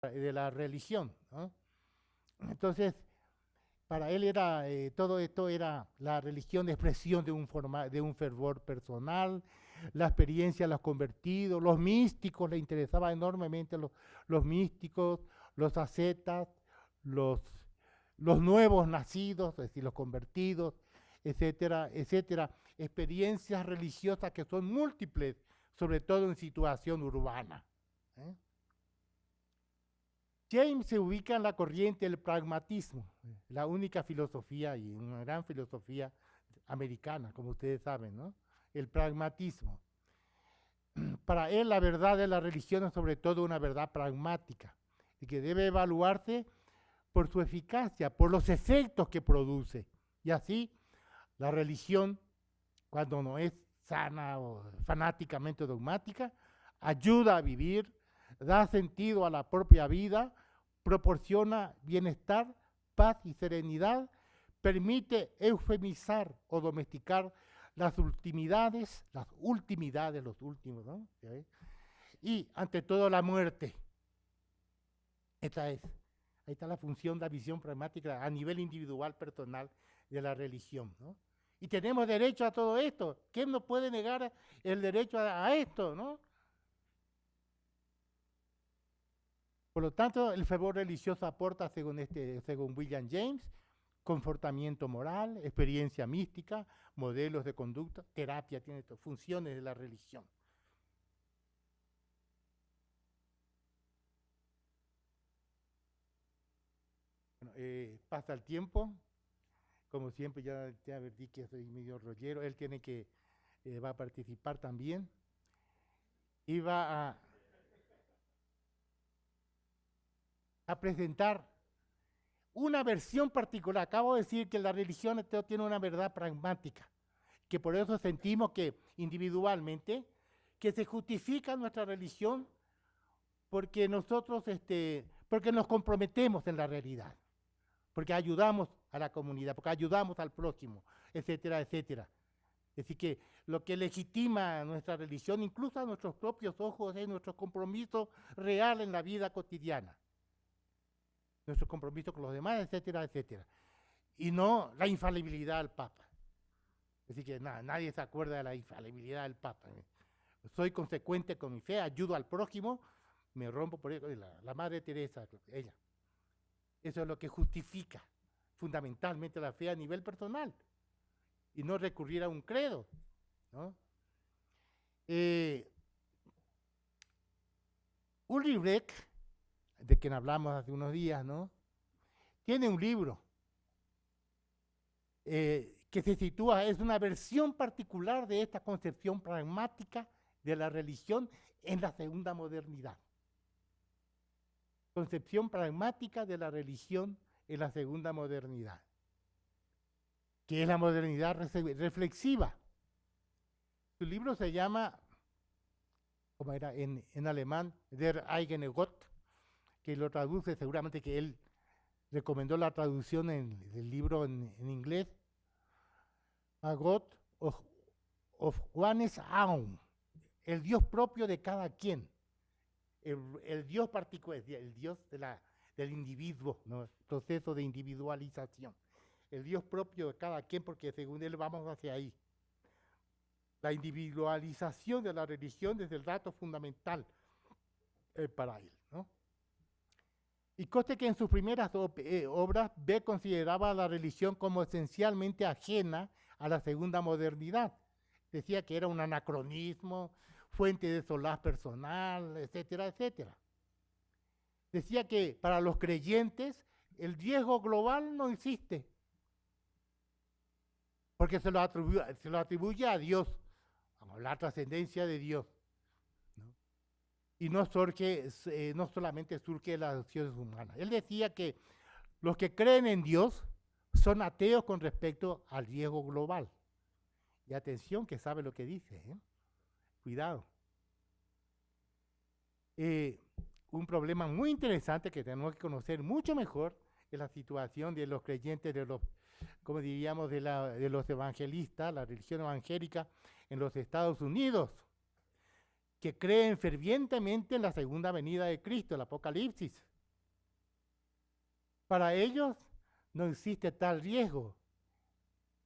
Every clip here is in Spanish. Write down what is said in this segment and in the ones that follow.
de la religión, ¿no? Entonces, para él era, todo esto era la religión de expresión de un fervor personal, la experiencia de los convertidos, los místicos, le interesaba enormemente los místicos, los ascetas, los, los nuevos nacidos, es decir, los convertidos, etcétera, etcétera. Experiencias religiosas que son múltiples, sobre todo en situación urbana, ¿eh? James se ubica en la corriente del pragmatismo, la única filosofía y una gran filosofía americana, como ustedes saben, ¿no? El pragmatismo. Para él la verdad de la religión es sobre todo una verdad pragmática y que debe evaluarse por su eficacia, por los efectos que produce. Y así la religión, cuando no es sana o fanáticamente dogmática, ayuda a vivir, da sentido a la propia vida, proporciona bienestar, paz y serenidad, permite eufemizar o domesticar las ultimidades, los últimos, ¿no? ¿Sí? Y ante todo la muerte. Esta es, ahí está la función, la visión pragmática a nivel individual, personal de la religión, ¿no? Y tenemos derecho a todo esto. ¿Quién nos puede negar el derecho a esto, no? Por lo tanto, el fervor religioso aporta, según William James, confortamiento moral, experiencia mística, modelos de conducta, terapia, tiene funciones de la religión. Bueno, pasa el tiempo, como siempre ya advertí que soy medio rollero, él tiene que, va a participar también y va a presentar una versión particular. Acabo de decir que la religión tiene una verdad pragmática, que por eso sentimos que individualmente, que se justifica nuestra religión porque nosotros, porque nos comprometemos en la realidad, porque ayudamos a la comunidad, porque ayudamos al prójimo, etcétera, etcétera. Es decir, que lo que legitima nuestra religión, incluso a nuestros propios ojos, es nuestro compromiso real en la vida cotidiana, nuestro compromiso con los demás, etcétera, etcétera. Y no la infalibilidad del Papa. Es decir, que nadie se acuerda de la infalibilidad del Papa. Soy consecuente con mi fe, ayudo al prójimo, me rompo por ello. La Madre Teresa, ella. Eso es lo que justifica fundamentalmente la fe a nivel personal y no recurrir a un credo, ¿no? Ulrich Beck, de quien hablamos hace unos días, ¿no? Tiene un libro que se sitúa, es una versión particular de esta concepción pragmática de la religión en la segunda modernidad. Concepción pragmática de la religión en la segunda modernidad, que es la modernidad reflexiva. Su libro se llama, como era en alemán, Der eigene Gott, que lo traduce seguramente que él recomendó la traducción del libro en inglés, a God of one's own, el Dios propio de cada quien, el Dios particular, el Dios del individuo, ¿no? Proceso de individualización, el Dios propio de cada quien, porque según él vamos hacia ahí. La individualización de la religión es el dato fundamental para él, ¿no? Y conste que en sus primeras obras B consideraba a la religión como esencialmente ajena a la segunda modernidad. Decía que era un anacronismo, fuente de solaz personal, etcétera, etcétera. Decía que para los creyentes el riesgo global no existe, porque se lo atribuye a Dios, a la trascendencia de Dios, ¿no? Y no solamente surge de las acciones humanas. Él decía que los que creen en Dios son ateos con respecto al riesgo global. Y atención, que sabe lo que dice, ¿eh? Cuidado. Un problema muy interesante que tenemos que conocer mucho mejor es la situación de los creyentes, de los, como diríamos, de los evangelistas, la religión evangélica en los Estados Unidos, que creen fervientemente en la segunda venida de Cristo, el Apocalipsis, Para ellos no existe tal riesgo.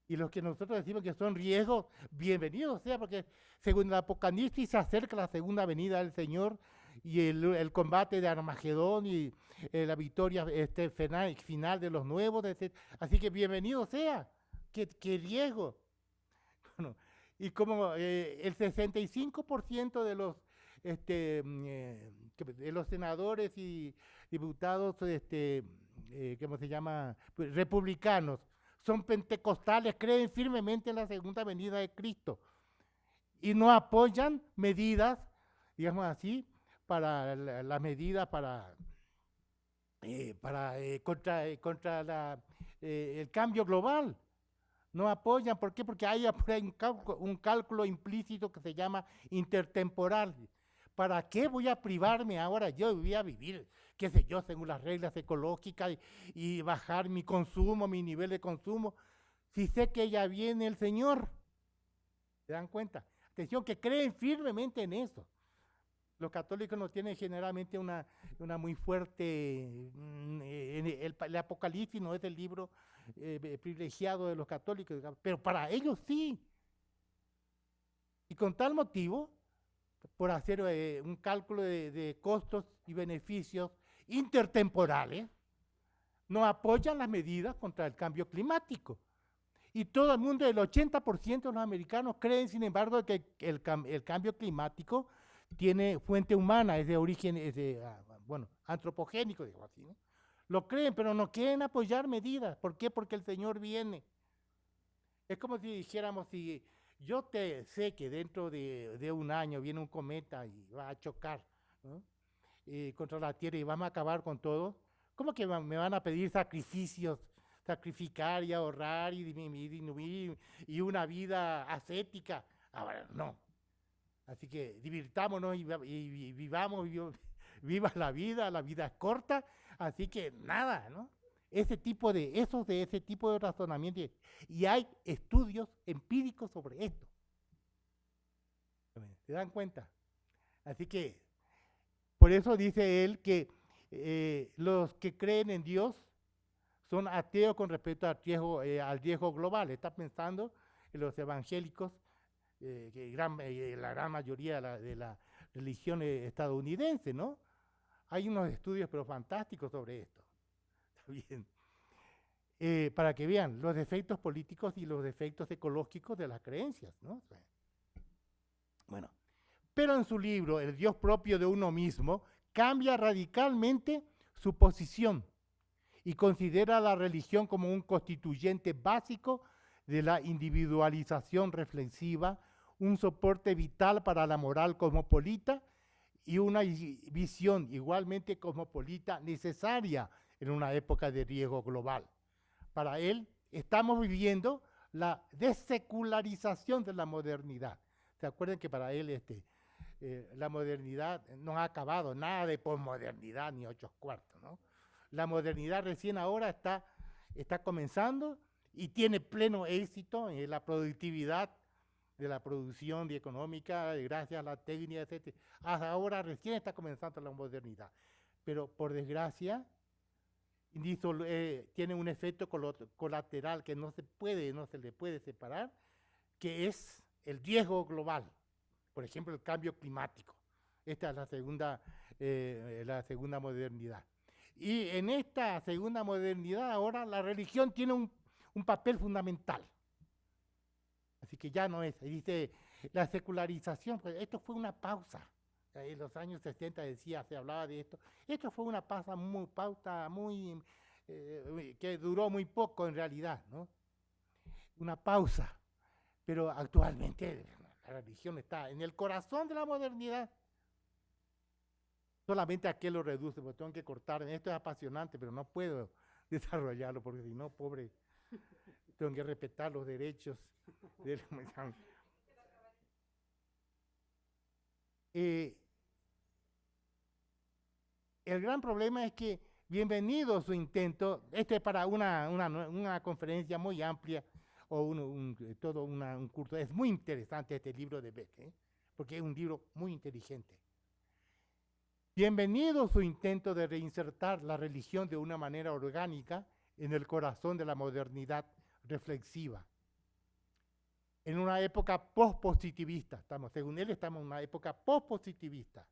Y los que nosotros decimos que son riesgos, bienvenidos sea, porque según el Apocalipsis se acerca la segunda venida del Señor y el combate de Armagedón y la victoria final de los nuevos. Así que bienvenido sea. ¿Qué riesgo? Bueno, y como el 65% de los senadores y diputados, ¿cómo se llama? Pues, republicanos, son pentecostales, creen firmemente en la segunda venida de Cristo y no apoyan medidas, digamos así, para las medidas contra el cambio global. No apoyan, ¿por qué? Porque hay un cálculo implícito que se llama intertemporal. ¿Para qué voy a privarme ahora? Yo voy a vivir, qué sé yo, según las reglas ecológicas y bajar mi consumo, mi nivel de consumo, si sé que ya viene el Señor. ¿Se dan cuenta? Atención, que creen firmemente en eso. Los católicos no tienen generalmente una muy fuerte, el Apocalipsis no es el libro privilegiado de los católicos, pero para ellos sí. Y con tal motivo, por hacer un cálculo de costos y beneficios intertemporales, no apoyan las medidas contra el cambio climático. Y todo el mundo, el 80% de los americanos creen, sin embargo, que el cambio climático tiene fuente humana, es de origen, antropogénico, digo así, ¿no? Lo creen, pero no quieren apoyar medidas. ¿Por qué? Porque el Señor viene. Es como si dijéramos, si yo sé que dentro de un año viene un cometa y va a chocar, ¿no? Contra la Tierra y vamos a acabar con todo, ¿cómo que me van a pedir sacrificios? Sacrificar y ahorrar y disminuir y una vida ascética. Ahora, no. Así que divirtámonos y vivamos, viva la vida es corta, así que nada, ¿no? Ese tipo de razonamiento. Y hay estudios empíricos sobre esto. ¿Se dan cuenta? Así que, por eso dice él que los que creen en Dios son ateos con respecto al riesgo global. Está pensando en los evangélicos, la gran mayoría de la religión estadounidense, ¿no? Hay unos estudios pero fantásticos sobre esto. Está bien. Para que vean los efectos políticos y los efectos ecológicos de las creencias, ¿no? Bueno, pero en su libro, El Dios propio de uno mismo, cambia radicalmente su posición y considera la religión como un constituyente básico de la individualización reflexiva, un soporte vital para la moral cosmopolita y una visión igualmente cosmopolita necesaria en una época de riesgo global. Para él, estamos viviendo la desecularización de la modernidad. ¿Se acuerdan que para él la modernidad no ha acabado? Nada de posmodernidad ni 8/4, ¿no? La modernidad recién ahora está comenzando y tiene pleno éxito en la productividad de la producción económica, gracias a la técnica, etc. Hasta ahora recién está comenzando la modernidad. Pero por desgracia, tiene un efecto colateral que no se le puede separar, que es el riesgo global. Por ejemplo, el cambio climático. Esta es la segunda modernidad. Y en esta segunda modernidad ahora la religión tiene un papel fundamental. Así que ya no es, dice la secularización, pues esto fue una pausa. En los años 60 se hablaba de esto. Esto fue una pausa muy que duró muy poco en realidad, ¿no? Una pausa. Pero actualmente la religión está en el corazón de la modernidad. Solamente a qué lo reduce, porque tengo que cortar. Esto es apasionante, pero no puedo desarrollarlo, porque si no, pobre, tengo que respetar los derechos de la el gran problema es que, bienvenido su intento, este es para una conferencia muy amplia, o todo un curso, es muy interesante este libro de Beck, porque es un libro muy inteligente. Bienvenido su intento de reinsertar la religión de una manera orgánica en el corazón de la modernidad reflexiva. En una época post-positivista, según él, estamos en una época post-positivista,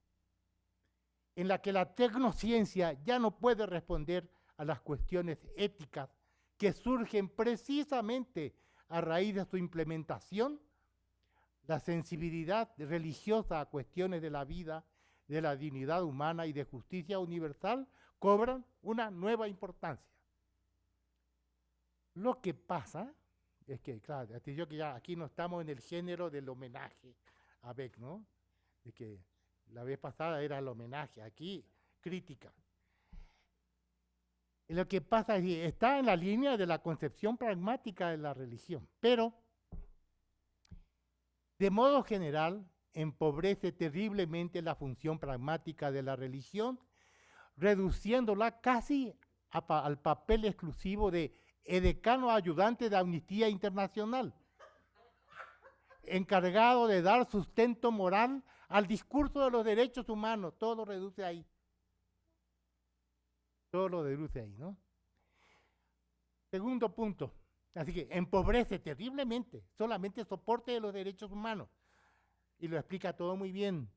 en la que la tecnociencia ya no puede responder a las cuestiones éticas que surgen precisamente a raíz de su implementación. La sensibilidad religiosa a cuestiones de la vida, de la dignidad humana y de justicia universal cobran una nueva importancia. Lo que pasa es que, claro, yo que ya aquí no estamos en el género del homenaje a Beck, ¿no? De que la vez pasada era el homenaje, aquí crítica. Y lo que pasa es que está en la línea de la concepción pragmática de la religión, pero de modo general empobrece terriblemente la función pragmática de la religión, reduciéndola casi al papel exclusivo de edecano ayudante de Amnistía Internacional, encargado de dar sustento moral al discurso de los derechos humanos. Todo lo reduce ahí. Todo lo reduce ahí, ¿no? Segundo punto. Así que empobrece terriblemente solamente soporte de los derechos humanos. Y lo explica todo muy bien.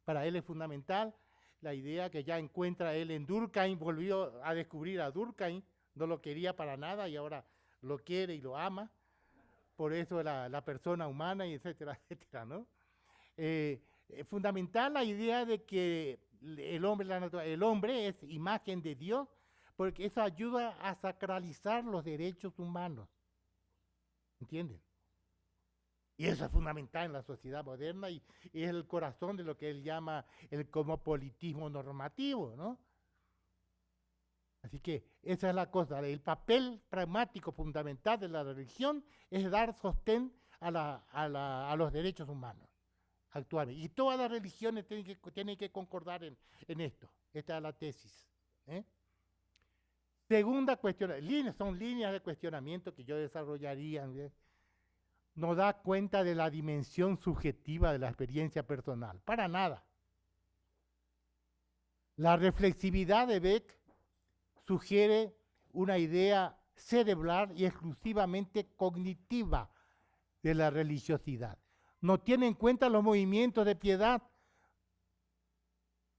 Para él es fundamental la idea que ya encuentra él en Durkheim, volvió a descubrir a Durkheim, no lo quería para nada y ahora lo quiere y lo ama. Por eso la persona humana, y etcétera, etcétera, ¿no? Fundamental la idea de que el hombre es imagen de Dios, porque eso ayuda a sacralizar los derechos humanos. ¿Entienden? Y eso es fundamental en la sociedad moderna y es el corazón de lo que él llama el cosmopolitismo normativo, ¿no? Así que esa es la cosa. El papel pragmático fundamental de la religión es dar sostén a los derechos humanos actualmente. Y todas las religiones tienen que concordar en esto. Esta es la tesis. Segunda cuestión, son líneas de cuestionamiento que yo desarrollaría. No da cuenta de la dimensión subjetiva de la experiencia personal, para nada. La reflexividad de Beck sugiere una idea cerebral y exclusivamente cognitiva de la religiosidad. No tiene en cuenta los movimientos de piedad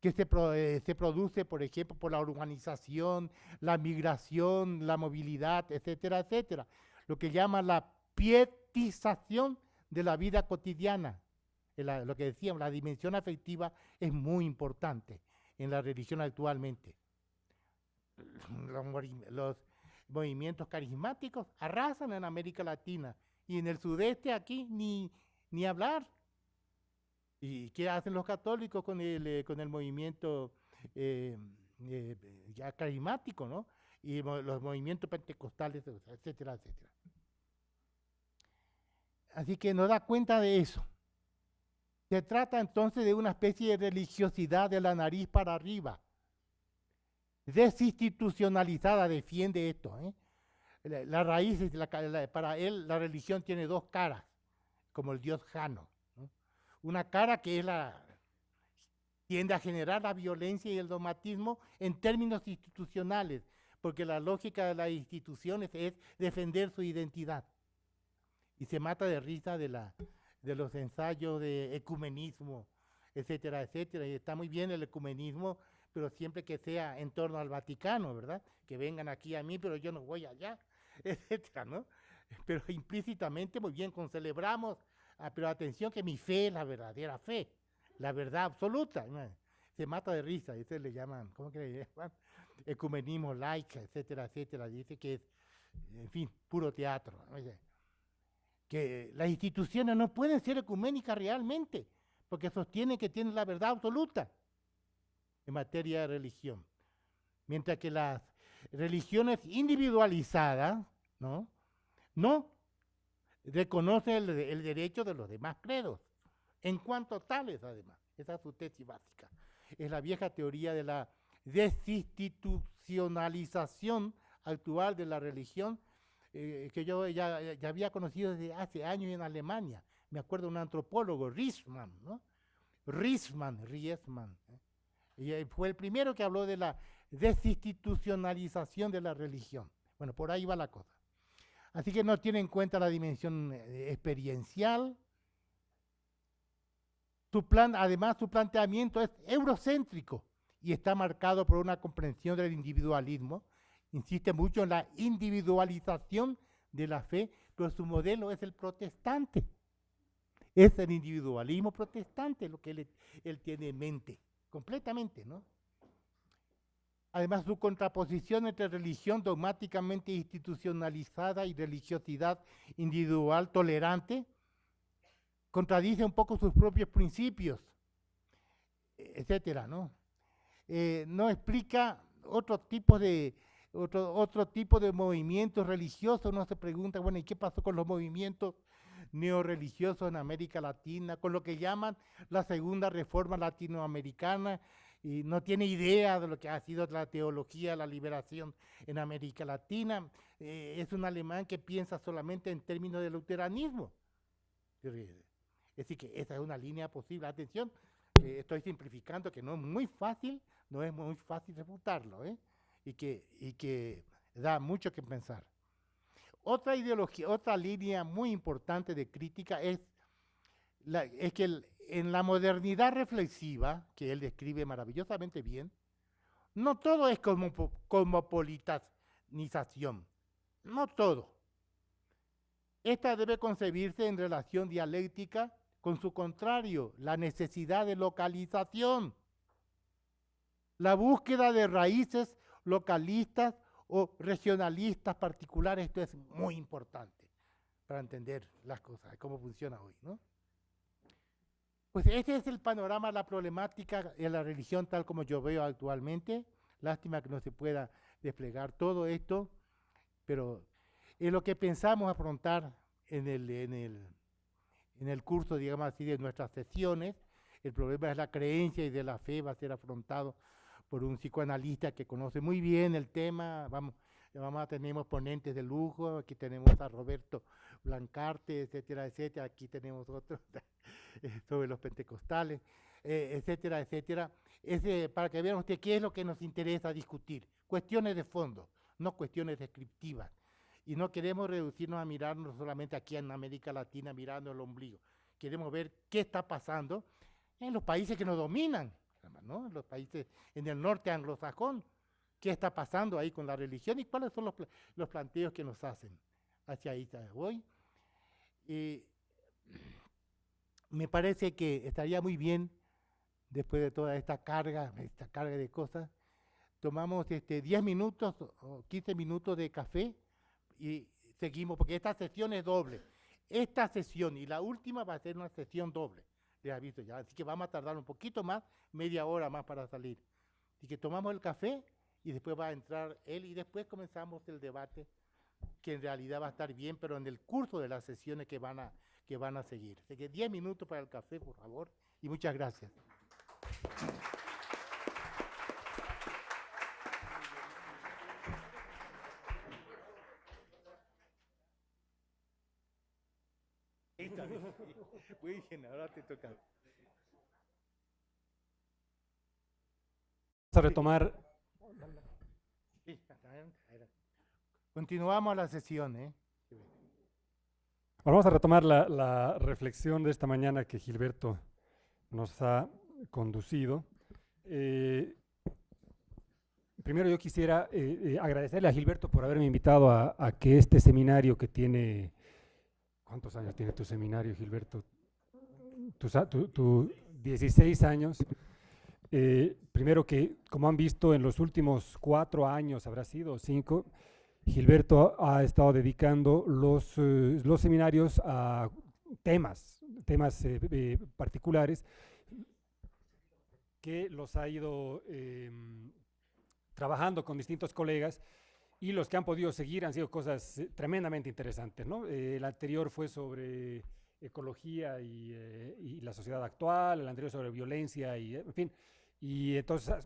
que se produce, por ejemplo, por la urbanización, la migración, la movilidad, etcétera, etcétera. Lo que llama la pietización de la vida cotidiana. Lo que decíamos, la dimensión afectiva es muy importante en la religión actualmente. Los movimientos carismáticos arrasan en América Latina y en el sudeste aquí ni hablar. ¿Y qué hacen los católicos con el movimiento ya carismático, ¿no? Y los movimientos pentecostales, etcétera, etcétera. Así que nos da cuenta de eso. Se trata entonces de una especie de religiosidad de la nariz para arriba. Desinstitucionalizada, defiende esto. La raíz, para él, la religión tiene dos caras, como el dios Jano. ¿No? Una cara que es tiende a generar la violencia y el dogmatismo en términos institucionales, porque la lógica de las instituciones es defender su identidad. Y se mata de risa de los ensayos de ecumenismo, etcétera, etcétera. Y está muy bien el ecumenismo, pero siempre que sea en torno al Vaticano, ¿verdad? Que vengan aquí a mí, pero yo no voy allá, etcétera, ¿no? Pero implícitamente, muy bien, celebramos, pero atención que mi fe es la verdadera fe, la verdad absoluta, ¿no? Se mata de risa, eso le llaman, ¿cómo que le llaman? Ecumenismo laica, etcétera, etcétera. Dice que es, en fin, puro teatro, ¿no? Que las instituciones no pueden ser ecuménicas realmente, porque sostienen que tienen la verdad absoluta en materia de religión. Mientras que las religiones individualizadas, no reconocen el derecho de los demás credos, en cuanto tales además. Esa es su tesis básica. Es la vieja teoría de la desinstitucionalización actual de la religión, que yo ya había conocido desde hace años en Alemania. Me acuerdo de un antropólogo, Riesman, ¿no? Riesman, Y fue el primero que habló de la desinstitucionalización de la religión. Bueno, por ahí va la cosa. Así que no tiene en cuenta la dimensión experiencial. Además, su planteamiento es eurocéntrico y está marcado por una comprensión del individualismo. Insiste mucho en la individualización de la fe, pero su modelo es el protestante. Es el individualismo protestante lo que él tiene en mente, completamente, ¿no? Además, su contraposición entre religión dogmáticamente institucionalizada y religiosidad individual tolerante contradice un poco sus propios principios, etcétera, ¿no? No explica otro tipo de movimientos religiosos. Uno se pregunta, bueno, ¿y qué pasó con los movimientos neorreligiosos en América Latina, con lo que llaman la segunda reforma latinoamericana? Y no tiene idea de lo que ha sido la teología de la liberación en América Latina. Es un alemán que piensa solamente en términos de luteranismo. Es decir, que esa es una línea posible. Atención, estoy simplificando, que no es muy fácil refutarlo, y que da mucho que pensar. Otra ideología, otra línea muy importante de crítica es que en la modernidad reflexiva, que él describe maravillosamente bien, no todo es cosmopolitanización, no todo. Esta debe concebirse en relación dialéctica con su contrario, la necesidad de localización, la búsqueda de raíces localistas o regionalistas particulares. Esto es muy importante para entender las cosas, cómo funciona hoy, ¿no? Pues este es el panorama, la problemática de la religión tal como yo veo actualmente. Lástima que no se pueda desplegar todo esto, pero es lo que pensamos afrontar en el curso, digamos así, de nuestras sesiones. El problema es la creencia y de la fe, va a ser afrontado por un psicoanalista que conoce muy bien el tema. Tenemos ponentes de lujo, aquí tenemos a Roberto Blancarte, etcétera, etcétera. Aquí tenemos otros sobre los pentecostales, etcétera, etcétera. Para que vean ustedes qué es lo que nos interesa discutir. Cuestiones de fondo, no cuestiones descriptivas. Y no queremos reducirnos a mirarnos solamente aquí en América Latina, mirando el ombligo. Queremos ver qué está pasando en los países que nos dominan, ¿no? En los países en el norte anglosajón. ¿Qué está pasando ahí con la religión y cuáles son los planteos que nos hacen? Hacia ahí voy. Me parece que estaría muy bien, después de toda esta carga de cosas, tomamos 10 minutos o 15 minutos de café y seguimos, porque esta sesión es doble. Esta sesión y la última va a ser una sesión doble, les aviso ya. Así que vamos a tardar un poquito más, media hora más para salir. Así que tomamos el café y después va a entrar él y después comenzamos el debate, que en realidad va a estar bien, pero en el curso de las sesiones que van a seguir. Así que 10 minutos para el café, por favor, y muchas gracias. Muy bien, ahora te toca. Vamos a retomar. Continuamos la sesión, Vamos a retomar la reflexión de esta mañana que Gilberto nos ha conducido. Primero yo quisiera agradecerle a Gilberto por haberme invitado a que este seminario que tiene... ¿Cuántos años tiene tu seminario, Gilberto? Tu 16 años. Primero que, como han visto, en los últimos 4 años, habrá sido 5, Gilberto ha estado dedicando los seminarios a temas particulares que los ha ido trabajando con distintos colegas, y los que han podido seguir han sido cosas tremendamente interesantes, ¿no? El anterior fue sobre ecología y la sociedad actual, el anterior sobre violencia, y en fin. Y entonces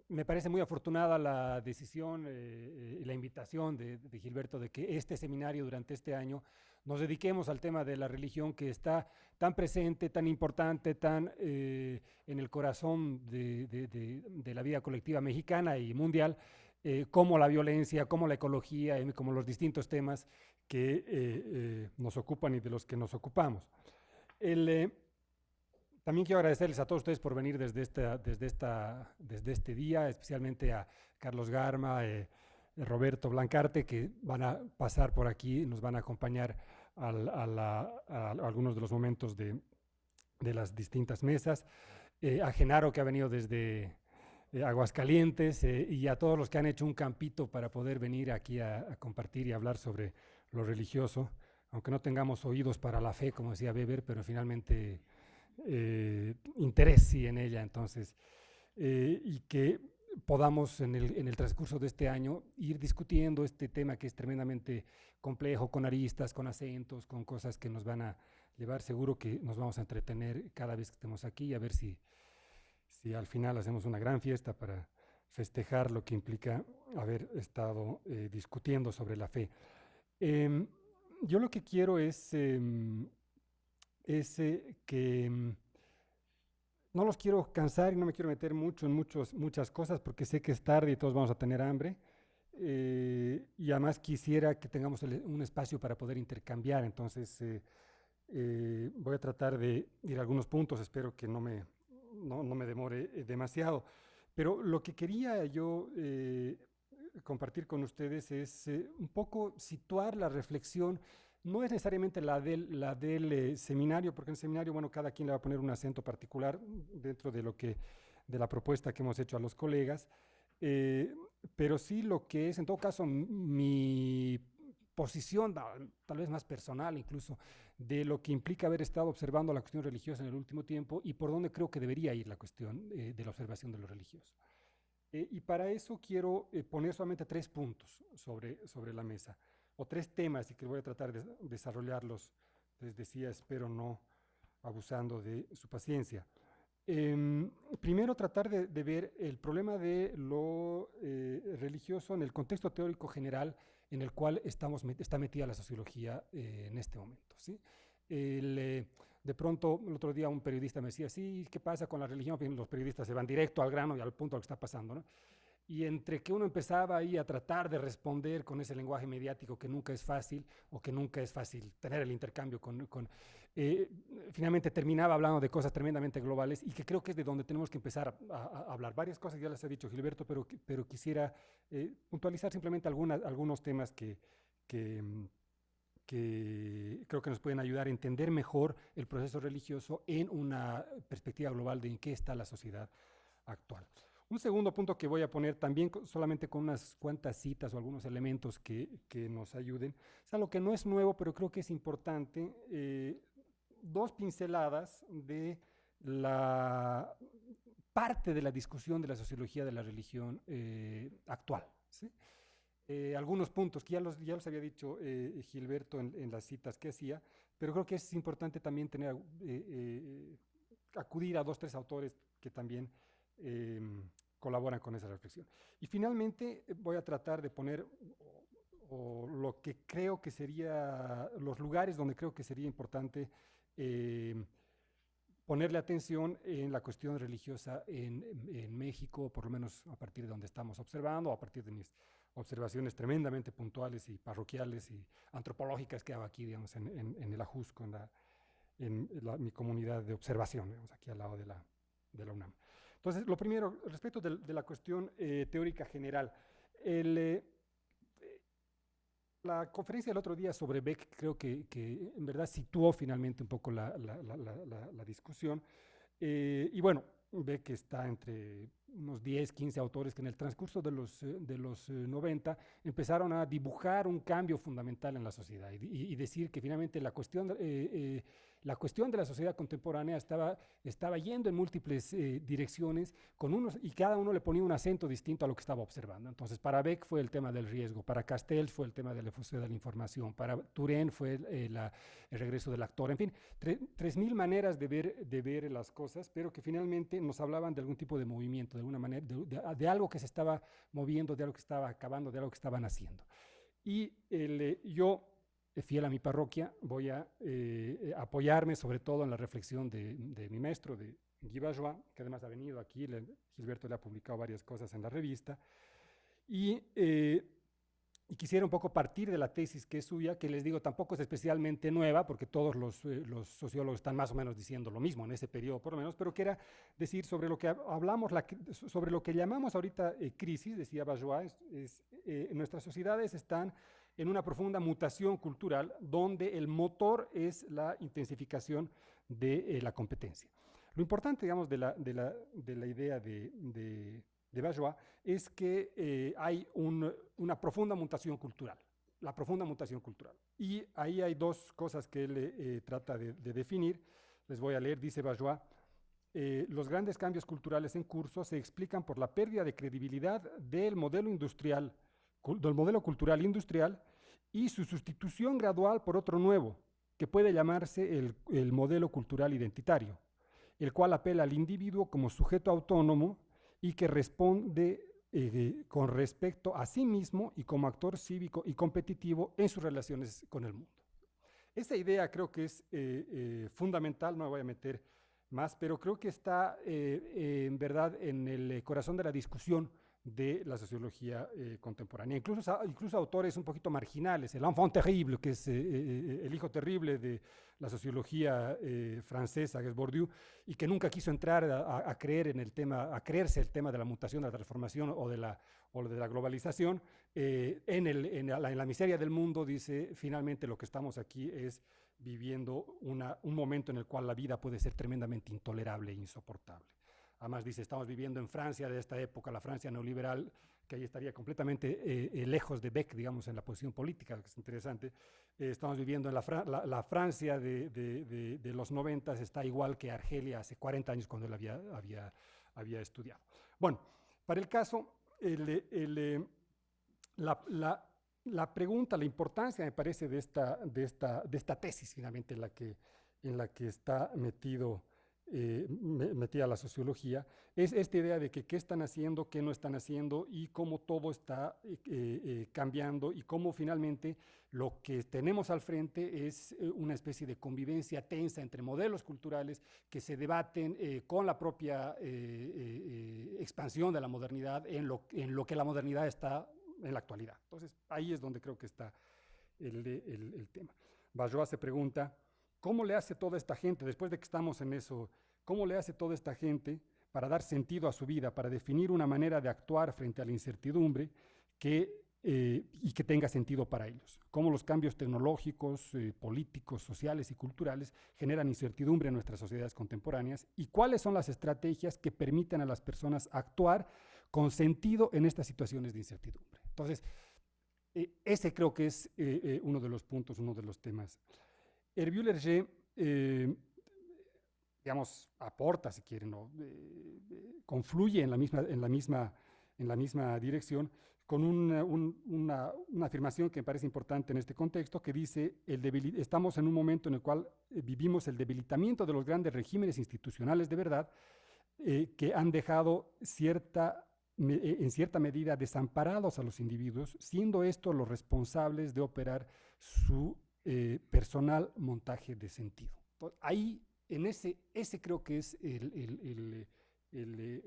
me parece muy afortunada la decisión y la invitación de Gilberto de que este seminario durante este año nos dediquemos al tema de la religión que está tan presente, tan importante, tan en el corazón de la vida colectiva mexicana y mundial, como la violencia, como la ecología, como los distintos temas que nos ocupan y de los que nos ocupamos. También quiero agradecerles a todos ustedes por venir desde este día, especialmente a Carlos Garma, Roberto Blancarte, que van a pasar por aquí, nos van a acompañar a algunos de los momentos de las distintas mesas, a Genaro, que ha venido desde Aguascalientes, y a todos los que han hecho un campito para poder venir aquí a compartir y hablar sobre lo religioso, aunque no tengamos oídos para la fe, como decía Weber, pero finalmente interés sí en ella. Entonces, y que podamos en el transcurso de este año ir discutiendo este tema que es tremendamente complejo, con aristas, con acentos, con cosas que nos van a llevar. Seguro que nos vamos a entretener cada vez que estemos aquí, a ver si al final hacemos una gran fiesta para festejar lo que implica haber estado discutiendo sobre la fe. Yo lo que quiero es que no los quiero cansar y no me quiero meter mucho en muchas cosas porque sé que es tarde y todos vamos a tener hambre, y además quisiera que tengamos un espacio para poder intercambiar. Entonces voy a tratar de ir a algunos puntos, espero que no me demore demasiado, pero lo que quería yo compartir con ustedes es un poco situar la reflexión. No es necesariamente la del seminario, porque en el seminario, bueno, cada quien le va a poner un acento particular dentro de la propuesta que hemos hecho a los colegas, pero sí lo que es, en todo caso, mi posición, tal vez más personal incluso, de lo que implica haber estado observando la cuestión religiosa en el último tiempo y por dónde creo que debería ir la cuestión de la observación de lo religioso. Y para eso quiero poner solamente 3 puntos sobre la mesa, o 3 temas, y que voy a tratar de desarrollarlos, les decía, espero no abusando de su paciencia. Primero, tratar de ver el problema de lo religioso en el contexto teórico general en el cual está metida la sociología en este momento, ¿sí? De pronto, el otro día un periodista me decía, sí, ¿qué pasa con la religión? Los periodistas se van directo al grano y al punto de lo que está pasando, ¿no? Y entre que uno empezaba ahí a tratar de responder con ese lenguaje mediático que nunca es fácil, o que nunca es fácil tener el intercambio finalmente terminaba hablando de cosas tremendamente globales, y que creo que es de donde tenemos que empezar a hablar. Varias cosas ya las ha dicho Gilberto, pero quisiera puntualizar simplemente algunos temas que creo que nos pueden ayudar a entender mejor el proceso religioso en una perspectiva global de en qué está la sociedad actual. Un segundo punto que voy a poner también solamente con unas cuantas citas o algunos elementos que nos ayuden, es algo que no es nuevo, pero creo que es importante, 2 pinceladas de la parte de la discusión de la sociología de la religión actual, ¿sí? Algunos puntos que ya los había dicho Gilberto en las citas que hacía, pero creo que es importante también acudir a 2 o 3 autores que también colaboran con esa reflexión. Y finalmente voy a tratar de poner lo que creo que sería, los lugares donde creo que sería importante ponerle atención en la cuestión religiosa en México, por lo menos a partir de donde estamos observando, a partir de mis observaciones tremendamente puntuales y parroquiales y antropológicas que hago aquí, digamos, en el Ajusco, mi comunidad de observación, digamos, aquí al lado de la UNAM. Entonces, lo primero, respecto de la cuestión teórica general, la conferencia del otro día sobre Beck creo que en verdad situó finalmente un poco la discusión, y bueno, Beck está entre unos 10, 15 autores que en el transcurso de los 90 empezaron a dibujar un cambio fundamental en la sociedad y decir que finalmente la cuestión de la sociedad contemporánea estaba yendo en múltiples direcciones, y cada uno le ponía un acento distinto a lo que estaba observando. Entonces, para Beck fue el tema del riesgo, para Castells fue el tema de la difusión de la información, para Turén fue el regreso del actor, en fin, 3.000 maneras de ver las cosas, pero que finalmente nos hablaban de algún tipo de movimiento, de alguna manera, de algo que se estaba moviendo, de algo que estaba acabando, de algo que estaban haciendo. Y yo, fiel a mi parroquia, voy a apoyarme sobre todo en la reflexión de mi maestro, de Guy Bajois, que además ha venido aquí, Gilberto le ha publicado varias cosas en la revista, y quisiera un poco partir de la tesis que es suya, que les digo tampoco es especialmente nueva, porque todos los sociólogos están más o menos diciendo lo mismo en ese periodo por lo menos, pero que era decir sobre lo que hablamos, sobre lo que llamamos ahorita crisis, decía Bajois, nuestras sociedades están en una profunda mutación cultural donde el motor es la intensificación de la competencia. Lo importante, digamos, de la idea de Bajois es que hay una profunda mutación cultural, la profunda mutación cultural. Y ahí hay dos cosas que él trata de definir. Les voy a leer, dice Bajois, los grandes cambios culturales en curso se explican por la pérdida de credibilidad del modelo industrial, del modelo cultural industrial y su sustitución gradual por otro nuevo, que puede llamarse el modelo cultural identitario, el cual apela al individuo como sujeto autónomo y que responde con respecto a sí mismo y como actor cívico y competitivo en sus relaciones con el mundo. Esa idea creo que es fundamental, no me voy a meter más, pero creo que está en verdad en el corazón de la discusión de la sociología contemporánea. Incluso autores un poquito marginales, el enfant terrible, que es el hijo terrible de la sociología francesa, que es Bourdieu, y que nunca quiso entrar a creer en el tema, a creerse el tema de la mutación, de la transformación o de la globalización. En la miseria del mundo dice, finalmente lo que estamos aquí es viviendo un momento en el cual la vida puede ser tremendamente intolerable e insoportable. Además dice, estamos viviendo en Francia de esta época, la Francia neoliberal, que ahí estaría completamente lejos de Beck, digamos, en la posición política, que es interesante. Estamos viviendo en la Francia de los 90, está igual que Argelia hace 40 años cuando él había estudiado. Bueno, para el caso, la pregunta, la importancia, me parece, de esta tesis, finalmente, en la que está metida la sociología, es esta idea de que qué están haciendo, qué no están haciendo y cómo todo está cambiando y cómo finalmente lo que tenemos al frente es una especie de convivencia tensa entre modelos culturales que se debaten con la propia expansión de la modernidad en lo que la modernidad está en la actualidad. Entonces, ahí es donde creo que está el tema. Bajois se pregunta, ¿cómo le hace toda esta gente, después de que estamos en eso, cómo le hace toda esta gente para dar sentido a su vida, para definir una manera de actuar frente a la incertidumbre y que tenga sentido para ellos? ¿Cómo los cambios tecnológicos, políticos, sociales y culturales generan incertidumbre en nuestras sociedades contemporáneas? ¿Y cuáles son las estrategias que permiten a las personas actuar con sentido en estas situaciones de incertidumbre? Entonces, ese creo que es uno de los puntos, uno de los temas. Hervieux-Lerget, digamos, aporta, si quieren, ¿no? Confluye en la misma dirección con una afirmación que me parece importante en este contexto, que dice, estamos en un momento en el cual vivimos el debilitamiento de los grandes regímenes institucionales de verdad que han dejado en cierta medida desamparados a los individuos, siendo estos los responsables de operar su personal montaje de sentido. Entonces, ahí, en ese creo que es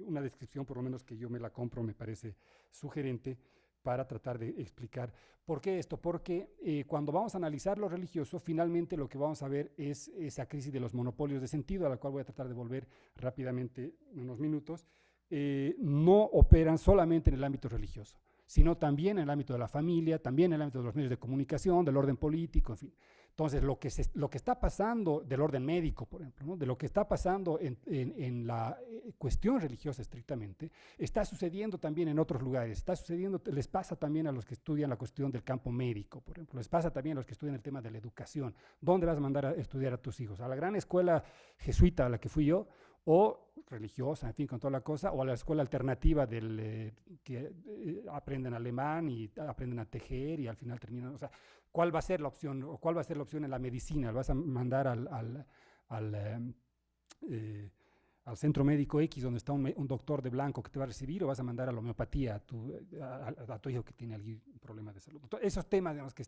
una descripción, por lo menos que yo me la compro, me parece sugerente para tratar de explicar por qué esto. Porque cuando vamos a analizar lo religioso, finalmente lo que vamos a ver es esa crisis de los monopolios de sentido, a la cual voy a tratar de volver rápidamente en unos minutos. No operan solamente en el ámbito religioso, sino también en el ámbito de la familia, también en el ámbito de los medios de comunicación, del orden político, en fin. Entonces, lo que está pasando del orden médico, por ejemplo, ¿no? De lo que está pasando en la cuestión religiosa estrictamente, está sucediendo también en otros lugares. Les pasa también a los que estudian la cuestión del campo médico, por ejemplo. Les pasa también a los que estudian el tema de la educación. ¿Dónde vas a mandar a estudiar a tus hijos? ¿A la gran escuela jesuita a la que fui yo? O religiosa, en fin, con toda la cosa, o a la escuela alternativa que aprenden alemán y aprenden a tejer y al final terminan, o sea, ¿cuál va a ser la opción? ¿O cuál va a ser la opción en la medicina? ¿Vas a mandar a al centro médico X, donde está un doctor de blanco que te va a recibir, o vas a mandar a la homeopatía a tu hijo que tiene algún problema de salud. Entonces, esos temas, digamos, que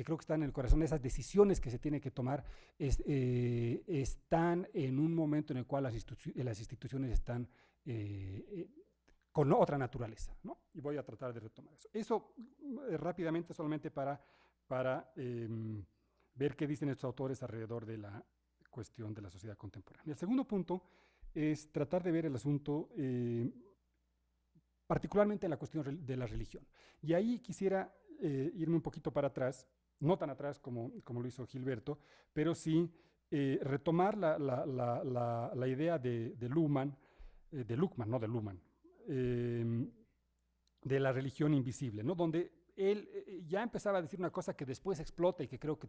creo que están en el corazón, esas decisiones que se tienen que tomar, están en un momento en el cual las instituciones están con otra naturaleza, ¿no? Y voy a tratar de retomar eso. Eso rápidamente, solamente para ver qué dicen estos autores alrededor de la cuestión de la sociedad contemporánea. El segundo punto es tratar de ver el asunto particularmente la cuestión de la religión. Y ahí quisiera irme un poquito para atrás, no tan atrás como lo hizo Gilberto, pero sí retomar la idea de Luhmann, de la religión invisible, ¿no? Donde él ya empezaba a decir una cosa que después explota y que creo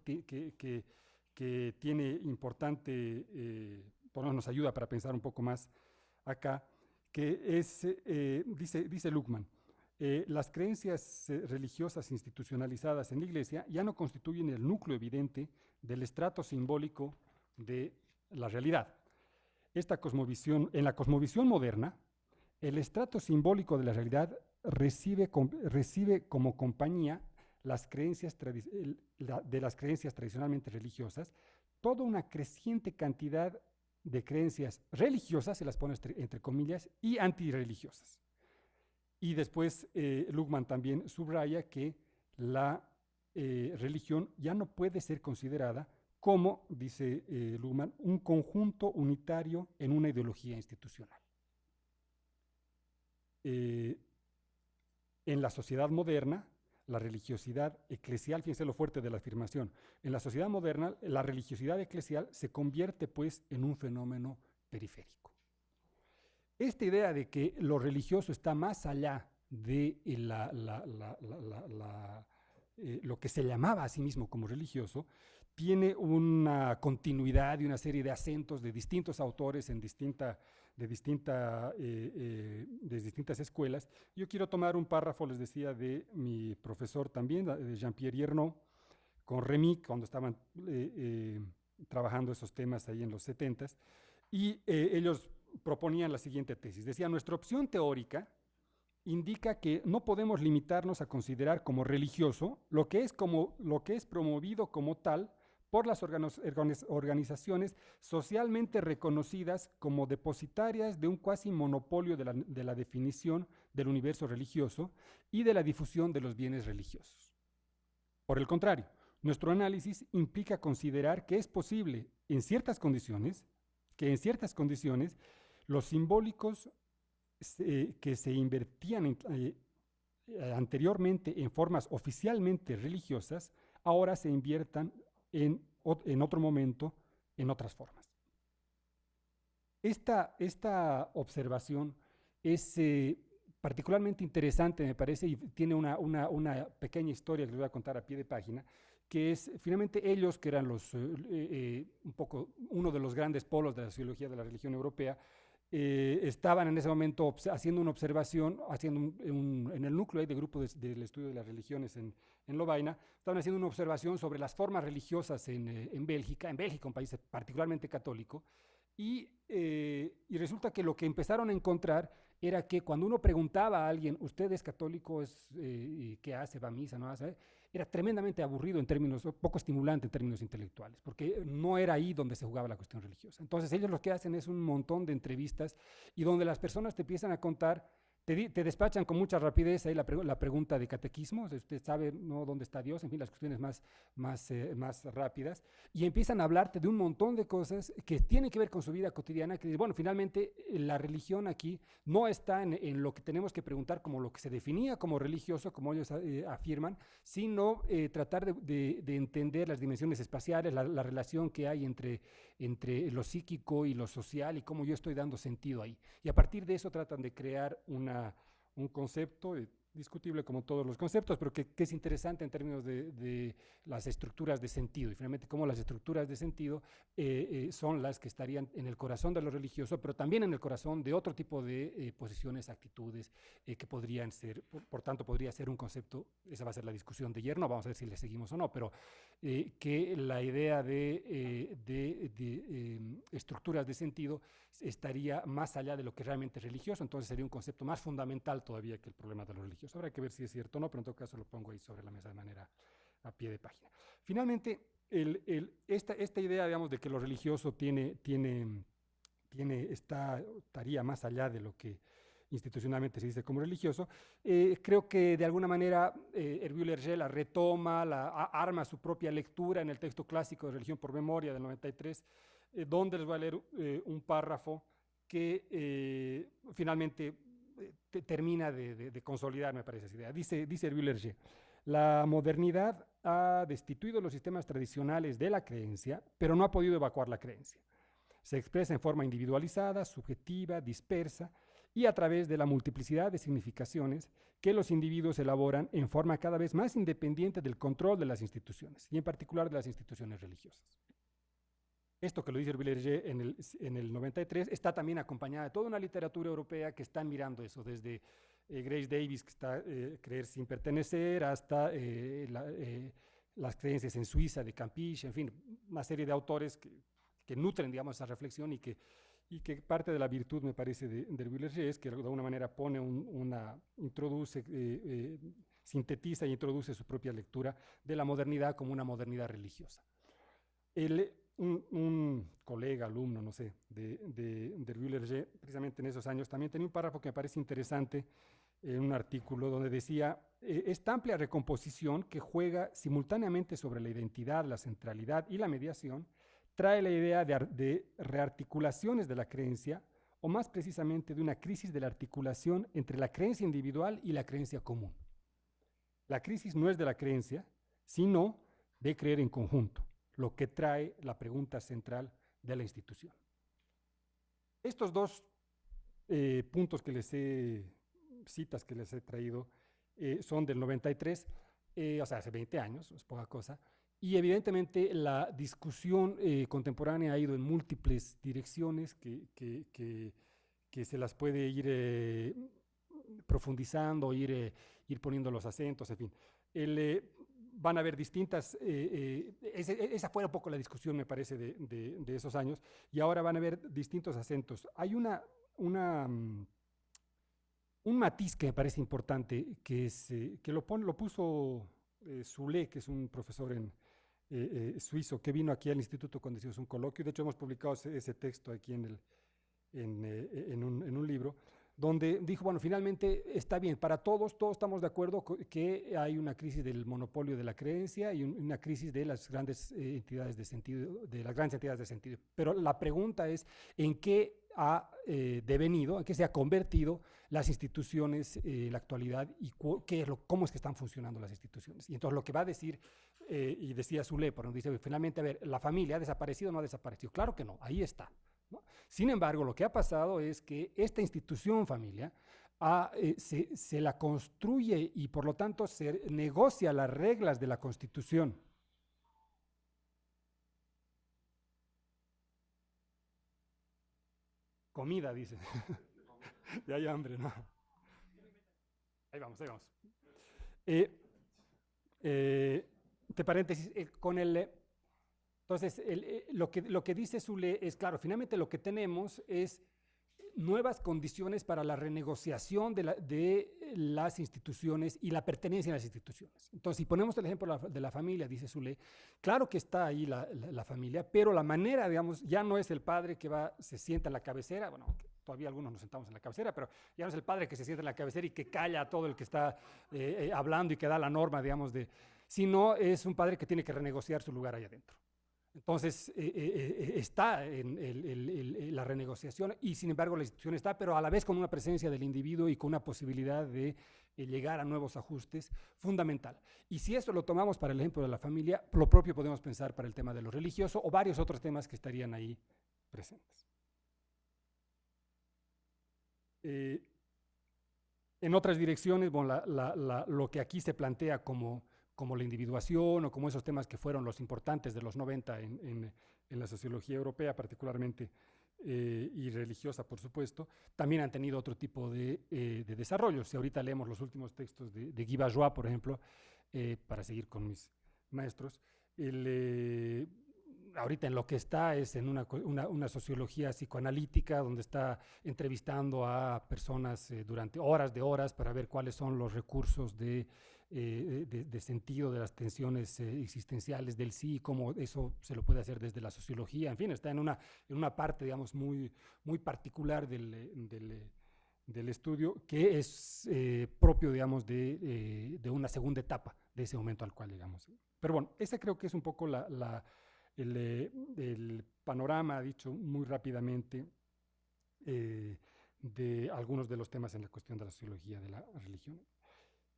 que tiene importante, nos ayuda para pensar un poco más acá, que es, dice Luhmann, las creencias religiosas institucionalizadas en la Iglesia ya no constituyen el núcleo evidente del estrato simbólico de la realidad. En la cosmovisión moderna, el estrato simbólico de la realidad recibe como compañía de las creencias tradicionalmente religiosas, toda una creciente cantidad de creencias religiosas, se las pone entre comillas, y antirreligiosas. Y después Luhmann también subraya que la religión ya no puede ser considerada como, dice Luhmann, un conjunto unitario en una ideología institucional. En la sociedad moderna, la religiosidad eclesial, fíjense lo fuerte de la afirmación, en la sociedad moderna la religiosidad eclesial se convierte pues en un fenómeno periférico. Esta idea de que lo religioso está más allá de lo que se llamaba a sí mismo como religioso, tiene una continuidad y una serie de acentos de distintos autores de distintas escuelas. Yo quiero tomar un párrafo, les decía, de mi profesor también, de Jean-Pierre Yernaud, con Remy, cuando estaban trabajando esos temas ahí en los 70s, y ellos proponían la siguiente tesis. Decía, nuestra opción teórica indica que no podemos limitarnos a considerar como religioso lo que es promovido como tal por las organizaciones socialmente reconocidas como depositarias de un cuasi monopolio de la definición del universo religioso y de la difusión de los bienes religiosos. Por el contrario, nuestro análisis implica considerar que es posible, en ciertas condiciones, los simbólicos que se invertían anteriormente en formas oficialmente religiosas, ahora se inviertan en otro momento en otras formas. Esta observación es particularmente interesante, me parece, y tiene una pequeña historia que les voy a contar a pie de página, que es finalmente ellos, que eran un poco uno de los grandes polos de la sociología de la religión europea, estaban en ese momento haciendo una observación, en el núcleo de grupo del estudio de las religiones en Lovaina, estaban haciendo una observación sobre las formas religiosas en Bélgica, un país particularmente católico, y resulta que lo que empezaron a encontrar era que cuando uno preguntaba a alguien, ¿usted es católico? ¿Qué hace? ¿Va a misa? ¿No hace? Era tremendamente aburrido poco estimulante en términos intelectuales, porque no era ahí donde se jugaba la cuestión religiosa. Entonces ellos lo que hacen es un montón de entrevistas y donde las personas te empiezan a contar, te despachan con mucha rapidez ahí la pregunta de catequismo, usted sabe, ¿no?, dónde está Dios, en fin, las cuestiones más rápidas, y empiezan a hablarte de un montón de cosas que tienen que ver con su vida cotidiana, que bueno, finalmente la religión aquí no está en lo que tenemos que preguntar como lo que se definía como religioso, como ellos afirman, sino tratar de entender las dimensiones espaciales, la relación que hay entre lo psíquico y lo social y cómo yo estoy dando sentido ahí. Y a partir de eso tratan de crear un concepto discutible como todos los conceptos, pero que es interesante en términos de las estructuras de sentido, y finalmente cómo las estructuras de sentido son las que estarían en el corazón de lo religioso, pero también en el corazón de otro tipo de posiciones, actitudes, que podrían ser, por tanto podría ser un concepto, esa va a ser la discusión de ayer, no vamos a ver si le seguimos o no, pero que la idea de estructuras de sentido estaría más allá de lo que realmente es religioso, entonces sería un concepto más fundamental todavía que el problema de lo religioso. Habrá que ver si es cierto o no, pero en todo caso lo pongo ahí sobre la mesa de manera a pie de página. Finalmente, esta idea, digamos, de que lo religioso estaría más allá de lo que institucionalmente se dice como religioso, creo que de alguna manera Hervieux Lerger la retoma, arma su propia lectura en el texto clásico de Religión por Memoria del 93, donde les voy a leer un párrafo que finalmente termina de consolidar, me parece esa idea. Dice Hervieux Lerger: la modernidad ha destituido los sistemas tradicionales de la creencia, pero no ha podido evacuar la creencia. Se expresa en forma individualizada, subjetiva, dispersa, y a través de la multiplicidad de significaciones que los individuos elaboran en forma cada vez más independiente del control de las instituciones, y en particular de las instituciones religiosas. Esto que lo dice Hervieux Lerger en el 93 está también acompañada de toda una literatura europea que están mirando eso, desde Grace Davis, que está Creer sin pertenecer, hasta las creencias en Suiza de Campiche, en fin, una serie de autores que nutren, digamos, esa reflexión y que parte de la virtud, me parece, de Hervieux Lerger es que de alguna manera pone introduce, sintetiza y introduce su propia lectura de la modernidad como una modernidad religiosa. Un colega, alumno, no sé, de Hervieux Lerger, precisamente en esos años, también tenía un párrafo que me parece interesante en un artículo donde decía: esta amplia recomposición que juega simultáneamente sobre la identidad, la centralidad y la mediación, trae la idea de rearticulaciones de la creencia, o más precisamente de una crisis de la articulación entre la creencia individual y la creencia común. La crisis no es de la creencia, sino de creer en conjunto, lo que trae la pregunta central de la institución. Estos dos puntos que citas que les he traído, son del 93, o sea, hace 20 años, es poca cosa, y evidentemente la discusión contemporánea ha ido en múltiples direcciones que se las puede ir profundizando, ir poniendo los acentos, en fin. Van a haber distintas, esa fue un poco la discusión, me parece, de esos años, y ahora van a haber distintos acentos. Hay un matiz que me parece importante, que lo puso Zoulé, que es un profesor suizo, que vino aquí al instituto cuando hicimos un coloquio. De hecho, hemos publicado ese texto aquí en un libro, donde dijo: bueno, finalmente está bien, para todos estamos de acuerdo que hay una crisis del monopolio de la creencia y una crisis de las grandes entidades de sentido, pero la pregunta es: ¿en qué ha devenido, en qué se ha convertido las instituciones en la actualidad, y cómo es que están funcionando las instituciones? Y entonces lo que va a decir, y decía Zoulé, dice: finalmente, a ver, ¿la familia ha desaparecido o no ha desaparecido? Claro que no, ahí está, ¿no? Sin embargo, lo que ha pasado es que esta institución familia se la construye, y por lo tanto se negocia las reglas de la Constitución. Comida, dice. Ya hay hambre, ¿no? Ahí vamos. Entre paréntesis, entonces, lo que dice Zoulé es, claro, finalmente lo que tenemos es nuevas condiciones para la renegociación de las instituciones y la pertenencia a las instituciones. Entonces, si ponemos el ejemplo de la familia, dice Zoulé, claro que está ahí la familia, pero la manera, digamos, ya no es el padre que se sienta en la cabecera, bueno, todavía algunos nos sentamos en la cabecera, pero ya no es el padre que se sienta en la cabecera y que calla a todo el que está hablando y que da la norma, digamos, sino es un padre que tiene que renegociar su lugar ahí adentro. Entonces, está en la renegociación, y sin embargo la institución está, pero a la vez con una presencia del individuo y con una posibilidad de llegar a nuevos ajustes fundamental. Y si eso lo tomamos para el ejemplo de la familia, lo propio podemos pensar para el tema de lo religioso o varios otros temas que estarían ahí presentes. En otras direcciones, bueno, lo que aquí se plantea como la individuación o como esos temas que fueron los importantes de los 90 en la sociología europea, particularmente, y religiosa, por supuesto, también han tenido otro tipo de desarrollo. Si ahorita leemos los últimos textos de Guy Bajois, por ejemplo, para seguir con mis maestros, ahorita en lo que está es en una sociología psicoanalítica, donde está entrevistando a personas durante horas de horas para ver cuáles son los recursos de sentido de las tensiones existenciales del sí, y cómo eso se lo puede hacer desde la sociología. En fin, está en una parte, digamos, muy particular del estudio, que es propio, digamos, de una segunda etapa de ese momento al cual llegamos. Pero bueno, esa creo que es un poco el panorama, dicho muy rápidamente, de algunos de los temas en la cuestión de la sociología de la religión.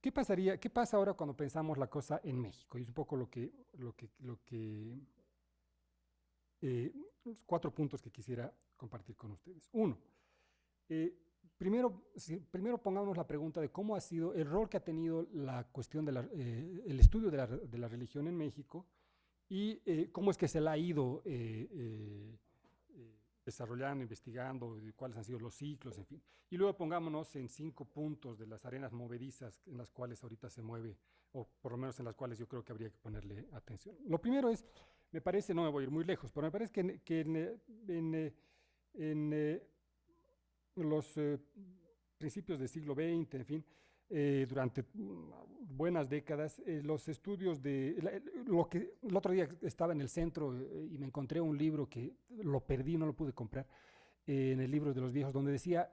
¿Qué pasa ahora cuando pensamos la cosa en México? Y es un poco los 4 puntos que quisiera compartir con ustedes. Uno, primero pongamos la pregunta de cómo ha sido el rol que ha tenido la cuestión el estudio de la religión en México, y cómo es que se la ha ido desarrollando, investigando, cuáles han sido los ciclos, en fin. Y luego pongámonos en 5 puntos de las arenas movedizas en las cuales ahorita se mueve, o por lo menos en las cuales yo creo que habría que ponerle atención. Lo primero es, me parece, no me voy a ir muy lejos, pero me parece que en los principios del siglo XX, en fin, durante buenas décadas, los estudios el otro día estaba en el centro y me encontré un libro que lo perdí, no lo pude comprar, en el libro de los viejos, donde decía,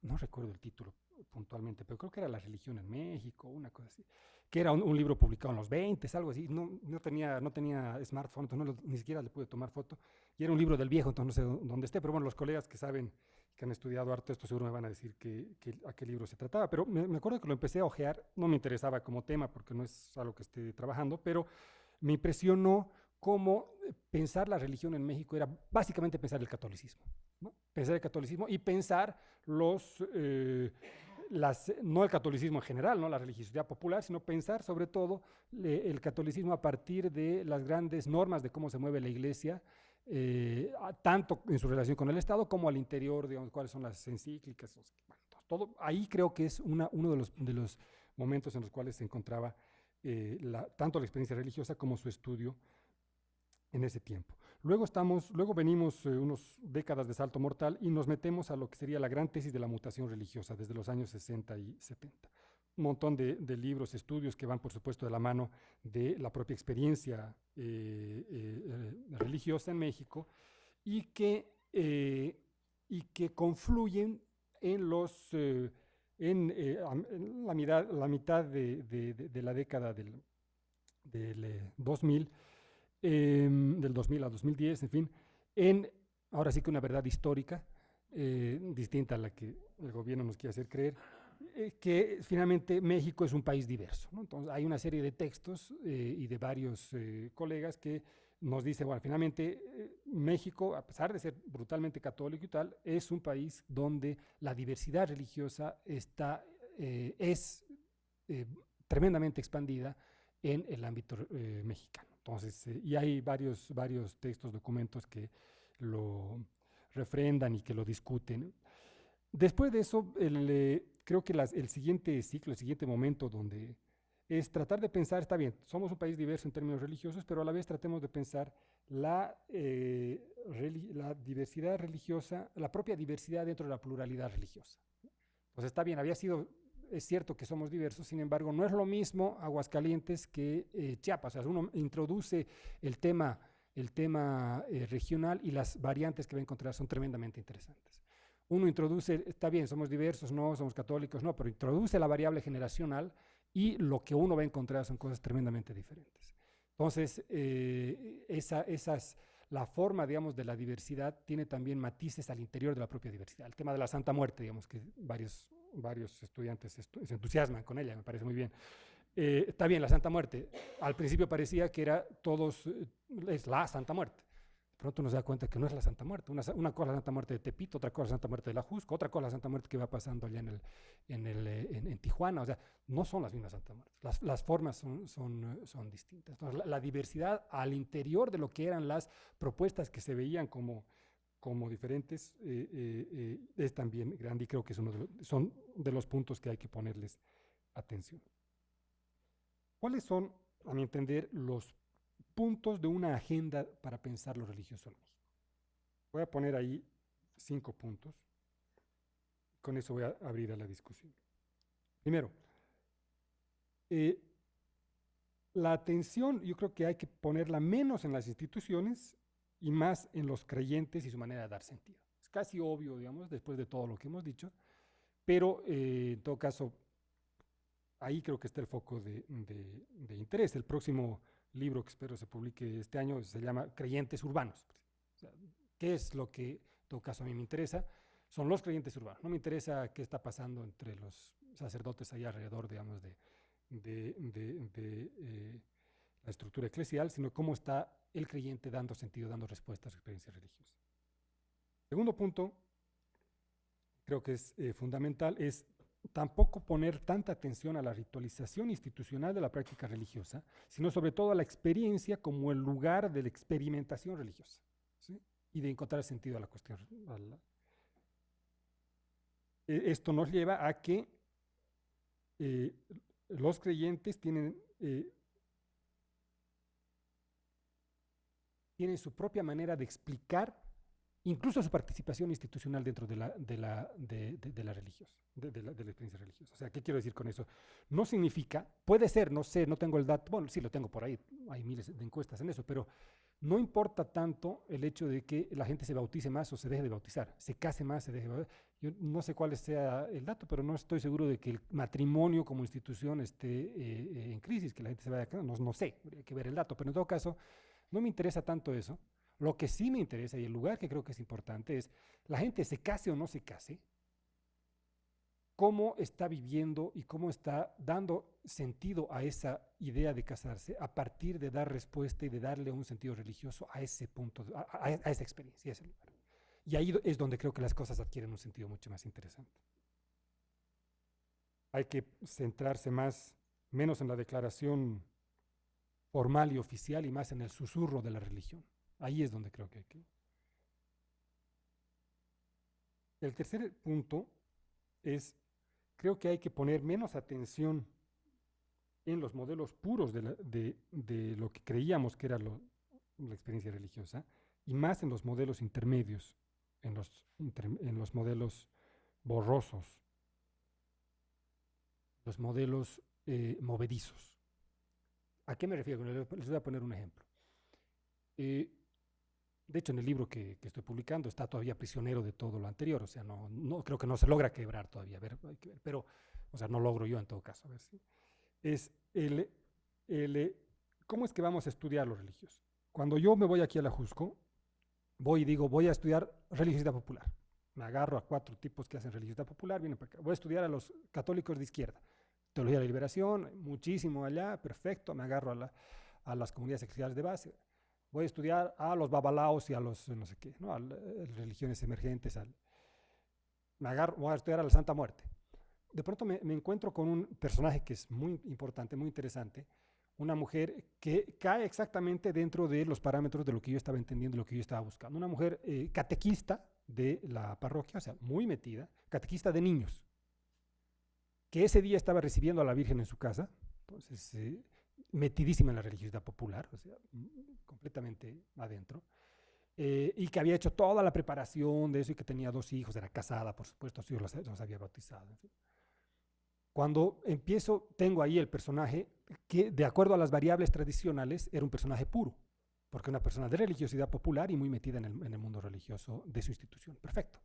no recuerdo el título puntualmente, pero creo que era La religión en México, una cosa así, que era un libro publicado en los 20, algo así. No tenía smartphone, entonces ni siquiera le pude tomar foto, y era un libro del viejo, entonces no sé dónde esté, pero bueno, los colegas que saben, que han estudiado harto esto, seguro me van a decir a qué libro se trataba, pero me acuerdo que lo empecé a ojear, no me interesaba como tema porque no es algo que esté trabajando, pero me impresionó cómo pensar la religión en México era básicamente pensar el catolicismo, ¿no? Pensar el catolicismo y pensar no el catolicismo en general, no la religiosidad popular, sino pensar sobre todo el catolicismo a partir de las grandes normas de cómo se mueve la iglesia, tanto en su relación con el Estado como al interior, digamos, cuáles son las encíclicas, bueno, todo. Ahí creo que es uno de los momentos en los cuales se encontraba tanto la experiencia religiosa como su estudio en ese tiempo. Luego venimos unas décadas de salto mortal y nos metemos a lo que sería la gran tesis de la mutación religiosa desde los años 60 y 70. Un montón de libros, estudios que van, por supuesto, de la mano de la propia experiencia religiosa en México y que confluyen en la mitad de la década del 2000, del 2000 a 2010, en fin, ahora sí que una verdad histórica, distinta a la que el gobierno nos quiere hacer creer, que finalmente México es un país diverso, ¿no? Entonces hay una serie de textos y de varios colegas que nos dicen, bueno, finalmente México, a pesar de ser brutalmente católico y tal, es un país donde la diversidad religiosa es tremendamente expandida en el ámbito mexicano. Entonces, y hay varios textos, documentos que lo refrendan y que lo discuten. Después de eso, creo que el siguiente ciclo, el siguiente momento donde es tratar de pensar, está bien, somos un país diverso en términos religiosos, pero a la vez tratemos de pensar la diversidad religiosa, la propia diversidad dentro de la pluralidad religiosa. Pues está bien, es cierto que somos diversos, sin embargo, no es lo mismo Aguascalientes que Chiapas. O sea, uno introduce el tema regional y las variantes que va a encontrar son tremendamente interesantes. Uno introduce, está bien, somos diversos, no, somos católicos, no, pero introduce la variable generacional y lo que uno va a encontrar son cosas tremendamente diferentes. Entonces, la forma, digamos, de la diversidad tiene también matices al interior de la propia diversidad. El tema de la Santa Muerte, digamos, que varios estudiantes se entusiasman con ella, me parece muy bien. Está bien, la Santa Muerte. Al principio parecía que es la Santa Muerte. pronto uno se da cuenta que no es la Santa Muerte. Una cosa es la Santa Muerte de Tepito, otra cosa es la Santa Muerte de la Jusco, otra cosa es la Santa Muerte que va pasando allá en Tijuana. O sea, no son las mismas Santa Muertes. Las formas son distintas. Entonces, la diversidad al interior de lo que eran las propuestas que se veían como diferentes es también grande, y creo que son de los puntos que hay que ponerles atención. ¿Cuáles son, a mi entender, los puntos de una agenda para pensar lo religioso en México? Voy a poner ahí 5 puntos. Con eso voy a abrir a la discusión. Primero, la atención yo creo que hay que ponerla menos en las instituciones y más en los creyentes y su manera de dar sentido. Es casi obvio, digamos, después de todo lo que hemos dicho, pero en todo caso, ahí creo que está el foco de interés. El próximo libro que espero se publique este año se llama Creyentes Urbanos. O sea, ¿qué es lo que en todo caso a mí me interesa? Son los creyentes urbanos. No me interesa qué está pasando entre los sacerdotes ahí alrededor, digamos, de la estructura eclesial, sino cómo está el creyente dando sentido, dando respuesta a su experiencia religiosa. Segundo punto, creo que es fundamental, es tampoco poner tanta atención a la ritualización institucional de la práctica religiosa, sino sobre todo a la experiencia como el lugar de la experimentación religiosa, ¿sí? Y de encontrar sentido a la cuestión. Esto nos lleva a que los creyentes tienen su propia manera de explicar incluso su participación institucional dentro de la religiosa, de la experiencia religiosa. O sea, ¿qué quiero decir con eso? No significa, puede ser, no sé, no tengo el dato, bueno, sí lo tengo por ahí, hay miles de encuestas en eso, pero no importa tanto el hecho de que la gente se bautice más o se deje de bautizar, se case más, se deje de bautizar. Yo no sé cuál sea el dato, pero no estoy seguro de que el matrimonio como institución esté en crisis, que la gente se vaya a casar, no sé, habría que ver el dato, pero en todo caso, no me interesa tanto eso. Lo que sí me interesa, y el lugar que creo que es importante, es la gente se case o no se case, cómo está viviendo y cómo está dando sentido a esa idea de casarse a partir de dar respuesta y de darle un sentido religioso a ese punto, a esa experiencia, a ese lugar. Y ahí es donde creo que las cosas adquieren un sentido mucho más interesante. Hay que centrarse menos en la declaración formal y oficial y más en el susurro de la religión. Ahí es donde creo que hay que. El tercer punto es, creo que hay que poner menos atención en los modelos puros de lo que creíamos que era la experiencia religiosa y más en los modelos intermedios, en los modelos borrosos, los modelos movedizos. ¿A qué me refiero? Les voy a poner un ejemplo. De hecho, en el libro que estoy publicando está todavía prisionero de todo lo anterior, o sea, no creo que no se logra quebrar todavía, hay que ver, pero, o sea, no logro yo en todo caso. A ver si es ¿cómo es que vamos a estudiar lo religioso? Cuando yo me voy aquí a la Jusco, voy y digo, voy a estudiar religiosidad popular. Me agarro a 4 tipos que hacen religiosidad popular, vienen para acá. Voy a estudiar a los católicos de izquierda. Teología de la liberación, muchísimo allá, perfecto. Me agarro a las comunidades eclesiales de base. Voy a estudiar a los babalaos y a los no sé qué, ¿no? A religiones emergentes. Voy a estudiar a la Santa Muerte. De pronto me encuentro con un personaje que es muy importante, muy interesante, una mujer que cae exactamente dentro de los parámetros de lo que yo estaba entendiendo, de lo que yo estaba buscando. Una mujer catequista de la parroquia, o sea, muy metida, catequista de niños, que ese día estaba recibiendo a la Virgen en su casa, entonces metidísima en la religiosidad popular, o sea, completamente adentro, y que había hecho toda la preparación de eso y que tenía 2 hijos, era casada, por supuesto, sus hijos los había bautizado, en fin. Cuando empiezo, tengo ahí el personaje que, de acuerdo a las variables tradicionales, era un personaje puro, porque una persona de religiosidad popular y muy metida en el mundo religioso de su institución. Perfecto.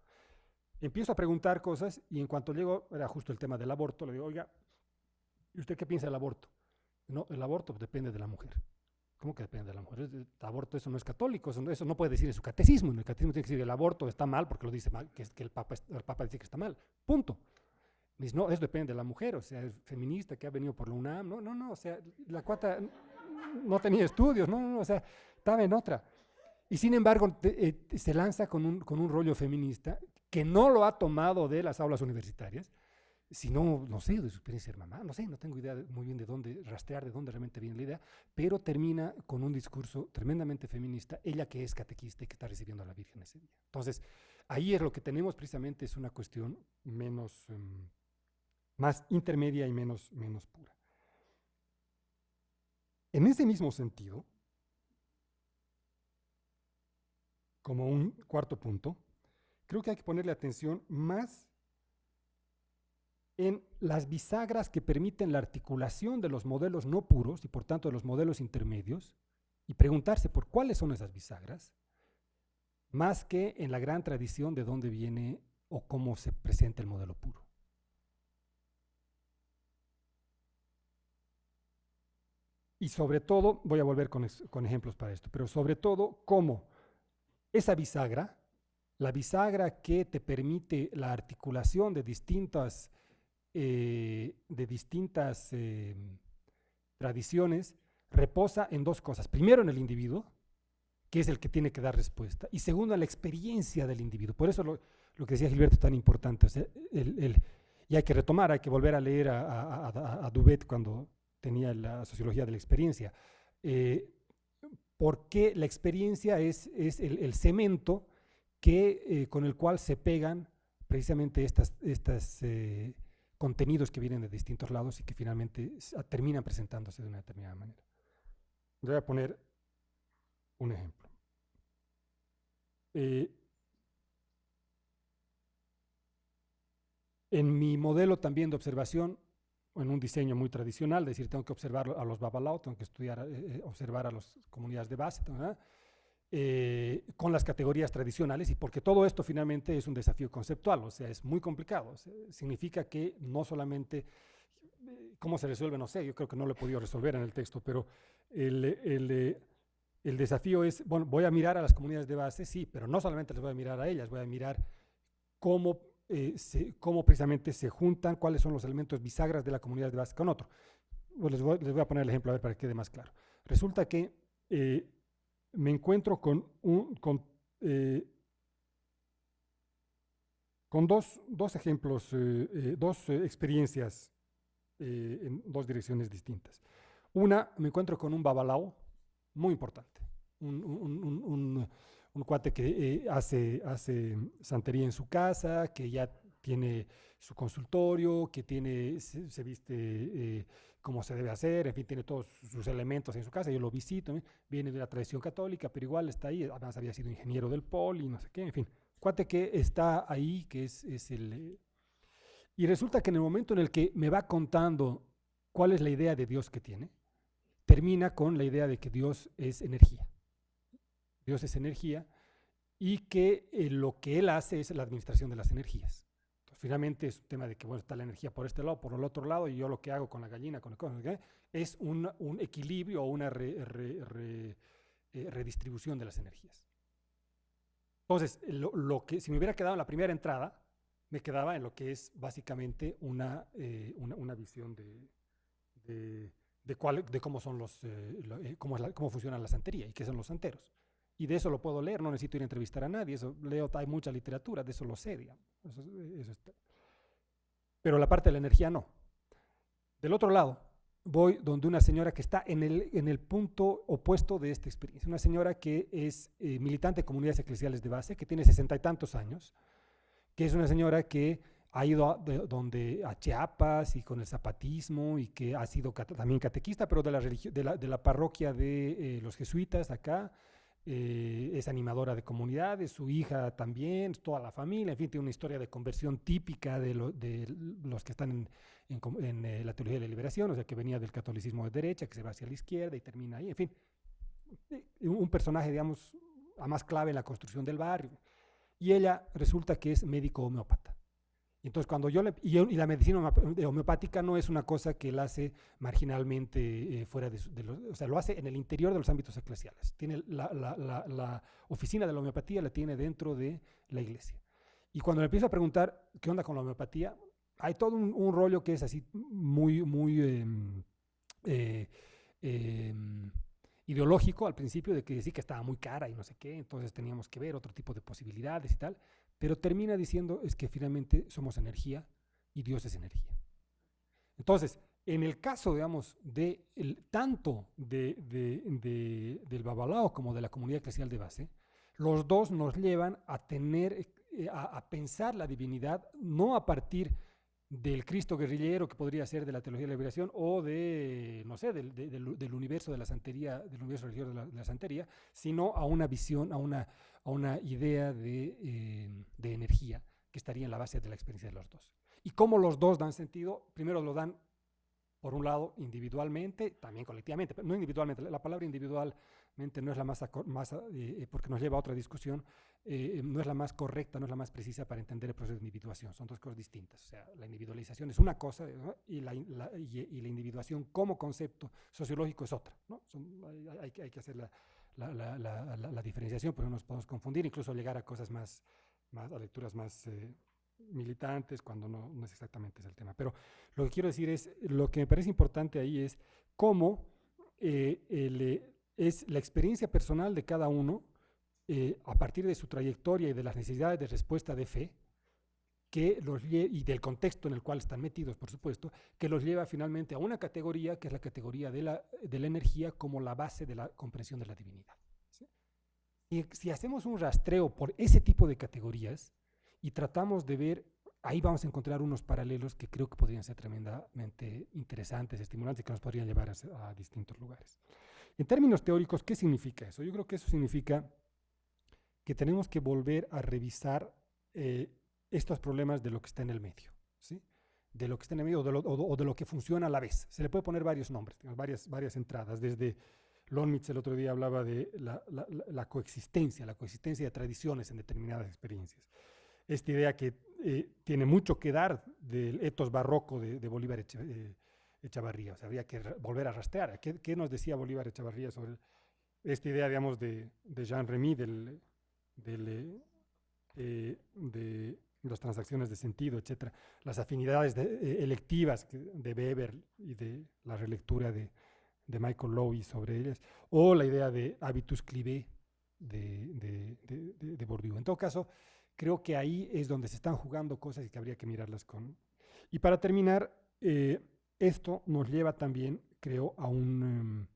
Empiezo a preguntar cosas y en cuanto llego, era justo el tema del aborto, le digo, oiga, ¿y usted qué piensa del aborto? No, el aborto depende de la mujer. ¿Cómo que depende de la mujer? El aborto, eso no es católico, eso no puede decir en su catecismo. En el catecismo tiene que decir el aborto está mal porque lo dice mal, que el Papa dice que está mal. Punto. Me dice, no, eso depende de la mujer, o sea, es feminista que ha venido por la UNAM. No, o sea, la cuata no tenía estudios, no, o sea, estaba en otra. Y sin embargo, se lanza con un rollo feminista que no lo ha tomado de las aulas universitarias, sino, no sé, de su experiencia de mamá, no sé, no tengo idea muy bien de dónde rastrear, de dónde realmente viene la idea, pero termina con un discurso tremendamente feminista, ella que es catequista y que está recibiendo a la Virgen ese día. Entonces, ahí es lo que tenemos precisamente, es una cuestión más intermedia y menos pura. En ese mismo sentido, como un cuarto punto, creo que hay que ponerle atención más en las bisagras que permiten la articulación de los modelos no puros y por tanto de los modelos intermedios, y preguntarse por cuáles son esas bisagras, más que en la gran tradición de dónde viene o cómo se presenta el modelo puro. Y sobre todo, voy a volver con ejemplos para esto, pero sobre todo, cómo esa bisagra, la bisagra que te permite la articulación de distintas tradiciones, reposa en dos cosas. Primero, en el individuo, que es el que tiene que dar respuesta, y segundo, en la experiencia del individuo. Por eso lo que decía Gilberto es tan importante. O sea, y hay que retomar, hay que volver a leer a Duvet cuando tenía la sociología de la experiencia. Porque la experiencia es el cemento con el cual se pegan precisamente estos contenidos que vienen de distintos lados y que finalmente terminan presentándose de una determinada manera. Voy a poner un ejemplo. En mi modelo también de observación, en un diseño muy tradicional, es decir, tengo que observar a los Babalao, tengo que estudiar, observar a las comunidades de base, con las categorías tradicionales, y porque todo esto finalmente es un desafío conceptual, o sea, es muy complicado. O sea, significa que no solamente, ¿cómo se resuelve? No sé, yo creo que no lo he podido resolver en el texto, pero el desafío es, bueno, voy a mirar a las comunidades de base, sí, pero no solamente les voy a mirar a ellas, voy a mirar cómo precisamente se juntan, cuáles son los elementos bisagras de la comunidad de base con otro. Pues les voy a poner el ejemplo a ver para que quede más claro. Resulta que me encuentro con dos ejemplos, dos experiencias en dos direcciones distintas. Una, me encuentro con un babalao muy importante, un cuate que hace santería en su casa, que ya tiene su consultorio, que se viste como se debe hacer, en fin, tiene todos sus elementos en su casa. Yo lo visito, viene de la tradición católica, pero igual está ahí, además había sido ingeniero del Poli, no sé qué, en fin, cuate que está ahí, que es el... Y resulta que en el momento en el que me va contando cuál es la idea de Dios que tiene, termina con la idea de que Dios es energía. Dios es energía y que lo que Él hace es la administración de las energías. Entonces, finalmente es un tema de que, bueno, está la energía por este lado, por el otro lado, y yo lo que hago con la gallina, con el cojo, es un equilibrio o una redistribución de las energías. Entonces, lo que, si me hubiera quedado en la primera entrada, me quedaba en lo que es básicamente una visión de cómo son cómo funciona la santería y qué son los santeros. Y de eso lo puedo leer, no necesito ir a entrevistar a nadie, hay mucha literatura, de eso lo sé, digamos. Eso está. Pero la parte de la energía no. Del otro lado, voy donde una señora que está en el punto opuesto de esta experiencia. Una señora que es militante de comunidades eclesiales de base, que tiene 60 y tantos años, que es una señora que ha ido a Chiapas y con el zapatismo y que ha sido también catequista, pero de la parroquia de los jesuitas acá, es animadora de comunidades, su hija también, toda la familia, en fin, tiene una historia de conversión típica de los que están en la teología de la liberación, o sea, que venía del catolicismo de derecha, que se va hacia la izquierda y termina ahí, en fin, un personaje, digamos, a más clave en la construcción del barrio. Y ella resulta que es médico homeópata. Entonces, cuando y la medicina homeopática no es una cosa que él hace marginalmente fuera o sea, lo hace en el interior de los ámbitos eclesiales. Tiene la oficina de la homeopatía la tiene dentro de la iglesia. Y cuando le empiezo a preguntar qué onda con la homeopatía, hay todo un rollo que es así muy ideológico al principio de que decía que estaba muy cara y no sé qué, entonces teníamos que ver otro tipo de posibilidades y tal, pero termina diciendo es que finalmente somos energía y Dios es energía. Entonces, en el caso, digamos, tanto del Babalao como de la comunidad eclesial de base, los dos nos llevan a tener, a pensar la divinidad no a partir del Cristo guerrillero que podría ser de la teología de la liberación o de, no sé, del universo de la santería, del universo religioso de la santería, sino a una visión, a una idea de energía que estaría en la base de la experiencia de los dos. Y cómo los dos dan sentido, primero lo dan, por un lado, individualmente, también colectivamente, pero no individualmente, la palabra individualmente no es la más porque nos lleva a otra discusión, no es la más correcta, no es la más precisa para entender el proceso de individuación, son dos cosas distintas. O sea, la individualización es una cosa, ¿no? y la individuación como concepto sociológico es otra, ¿no? Hay que hacer la diferenciación, porque no nos podemos confundir, incluso llegar a cosas a lecturas más militantes, cuando no es exactamente ese el tema. Pero lo que quiero decir es, lo que me parece importante ahí es cómo es la experiencia personal de cada uno, a partir de su trayectoria y de las necesidades de respuesta de fe, y del contexto en el cual están metidos, por supuesto, que los lleva finalmente a una categoría que es la categoría de la energía como la base de la comprensión de la divinidad. ¿Sí? Y si hacemos un rastreo por ese tipo de categorías y tratamos de ver, ahí vamos a encontrar unos paralelos que creo que podrían ser tremendamente interesantes, estimulantes y que nos podrían llevar a distintos lugares. En términos teóricos, ¿qué significa eso? Yo creo que eso significa que tenemos que volver a revisar estos problemas de lo que está en el medio, ¿sí? De lo que está en el medio o de lo que funciona a la vez. Se le puede poner varios nombres, varias entradas. Desde Lonmitz el otro día hablaba de la coexistencia de tradiciones en determinadas experiencias. Esta idea que tiene mucho que dar del etos barroco de Bolívar Echavarría. O sea, habría que volver a rastrear. ¿Qué nos decía Bolívar Echavarría sobre esta idea, digamos, de Jean Remy, de las transacciones de sentido, etcétera, las afinidades electivas de Weber y de la relectura de Michael Lowy sobre ellas, o la idea de habitus clivé de Bourdieu. En todo caso, creo que ahí es donde se están jugando cosas y que habría que mirarlas con... Y para terminar, esto nos lleva también, creo, a un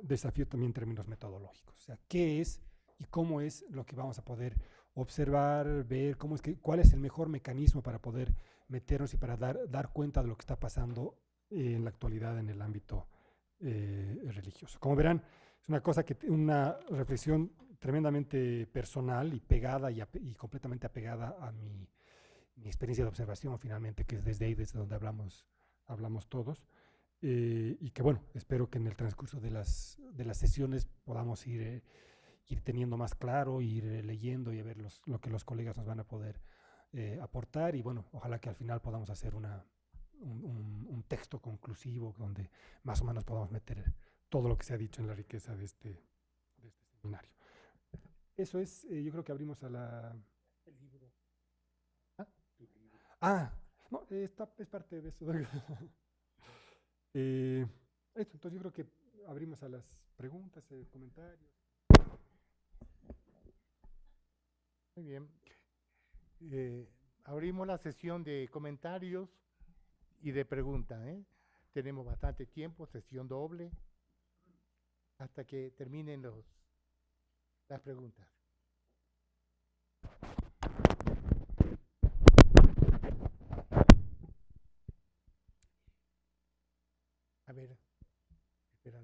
desafío también en términos metodológicos. O sea, ¿qué es y cómo es lo que vamos a poder observar, ver, cuál es el mejor mecanismo para poder meternos y para dar cuenta de lo que está pasando en la actualidad en el ámbito religioso? Como verán, es una reflexión tremendamente personal y pegada y completamente apegada a mi experiencia de observación, finalmente, que es desde ahí, desde donde hablamos todos. Y que bueno, espero que en el transcurso de las sesiones podamos ir teniendo más claro, ir leyendo y a ver lo que los colegas nos van a poder aportar, y bueno, ojalá que al final podamos hacer un texto conclusivo donde más o menos podamos meter todo lo que se ha dicho en la riqueza de este seminario. Eso es, yo creo que abrimos a el libro. No, es parte de eso. Entonces yo creo que abrimos a las preguntas, comentarios. Muy bien. Abrimos la sesión de comentarios y de preguntas. Tenemos bastante tiempo, sesión doble, hasta que terminen las preguntas. A ver, espera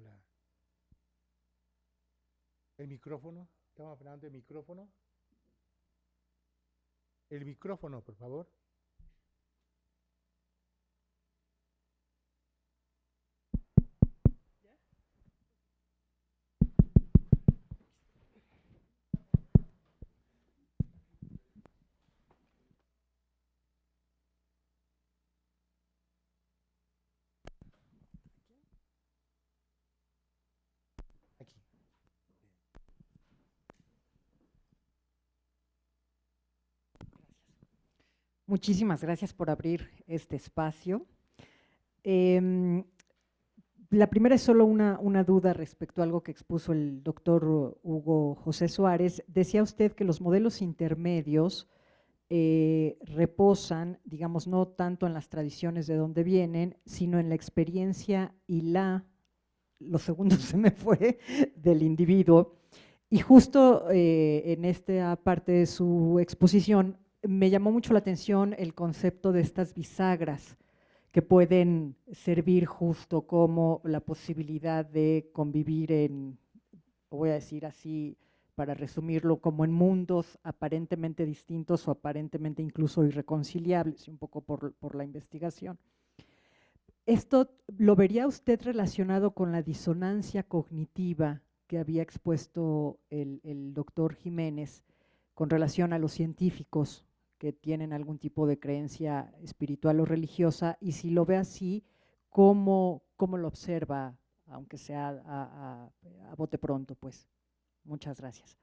el micrófono. Estamos hablando del micrófono. El micrófono, por favor. Aquí. Muchísimas gracias por abrir este espacio. La primera es solo una duda respecto a algo que expuso el doctor Hugo José Suárez. Decía usted que los modelos intermedios reposan, digamos, no tanto en las tradiciones de donde vienen, sino en la experiencia y lo segundo se me fue, del individuo. Y justo en esta parte de su exposición me llamó mucho la atención el concepto de estas bisagras que pueden servir justo como la posibilidad de convivir voy a decir así, para resumirlo, como en mundos aparentemente distintos o aparentemente incluso irreconciliables, un poco por la investigación. ¿Esto lo vería usted relacionado con la disonancia cognitiva que había expuesto el doctor Jiménez con relación a los científicos que tienen algún tipo de creencia espiritual o religiosa? Y si lo ve así, ¿cómo lo observa, aunque sea a bote pronto, pues? Muchas gracias.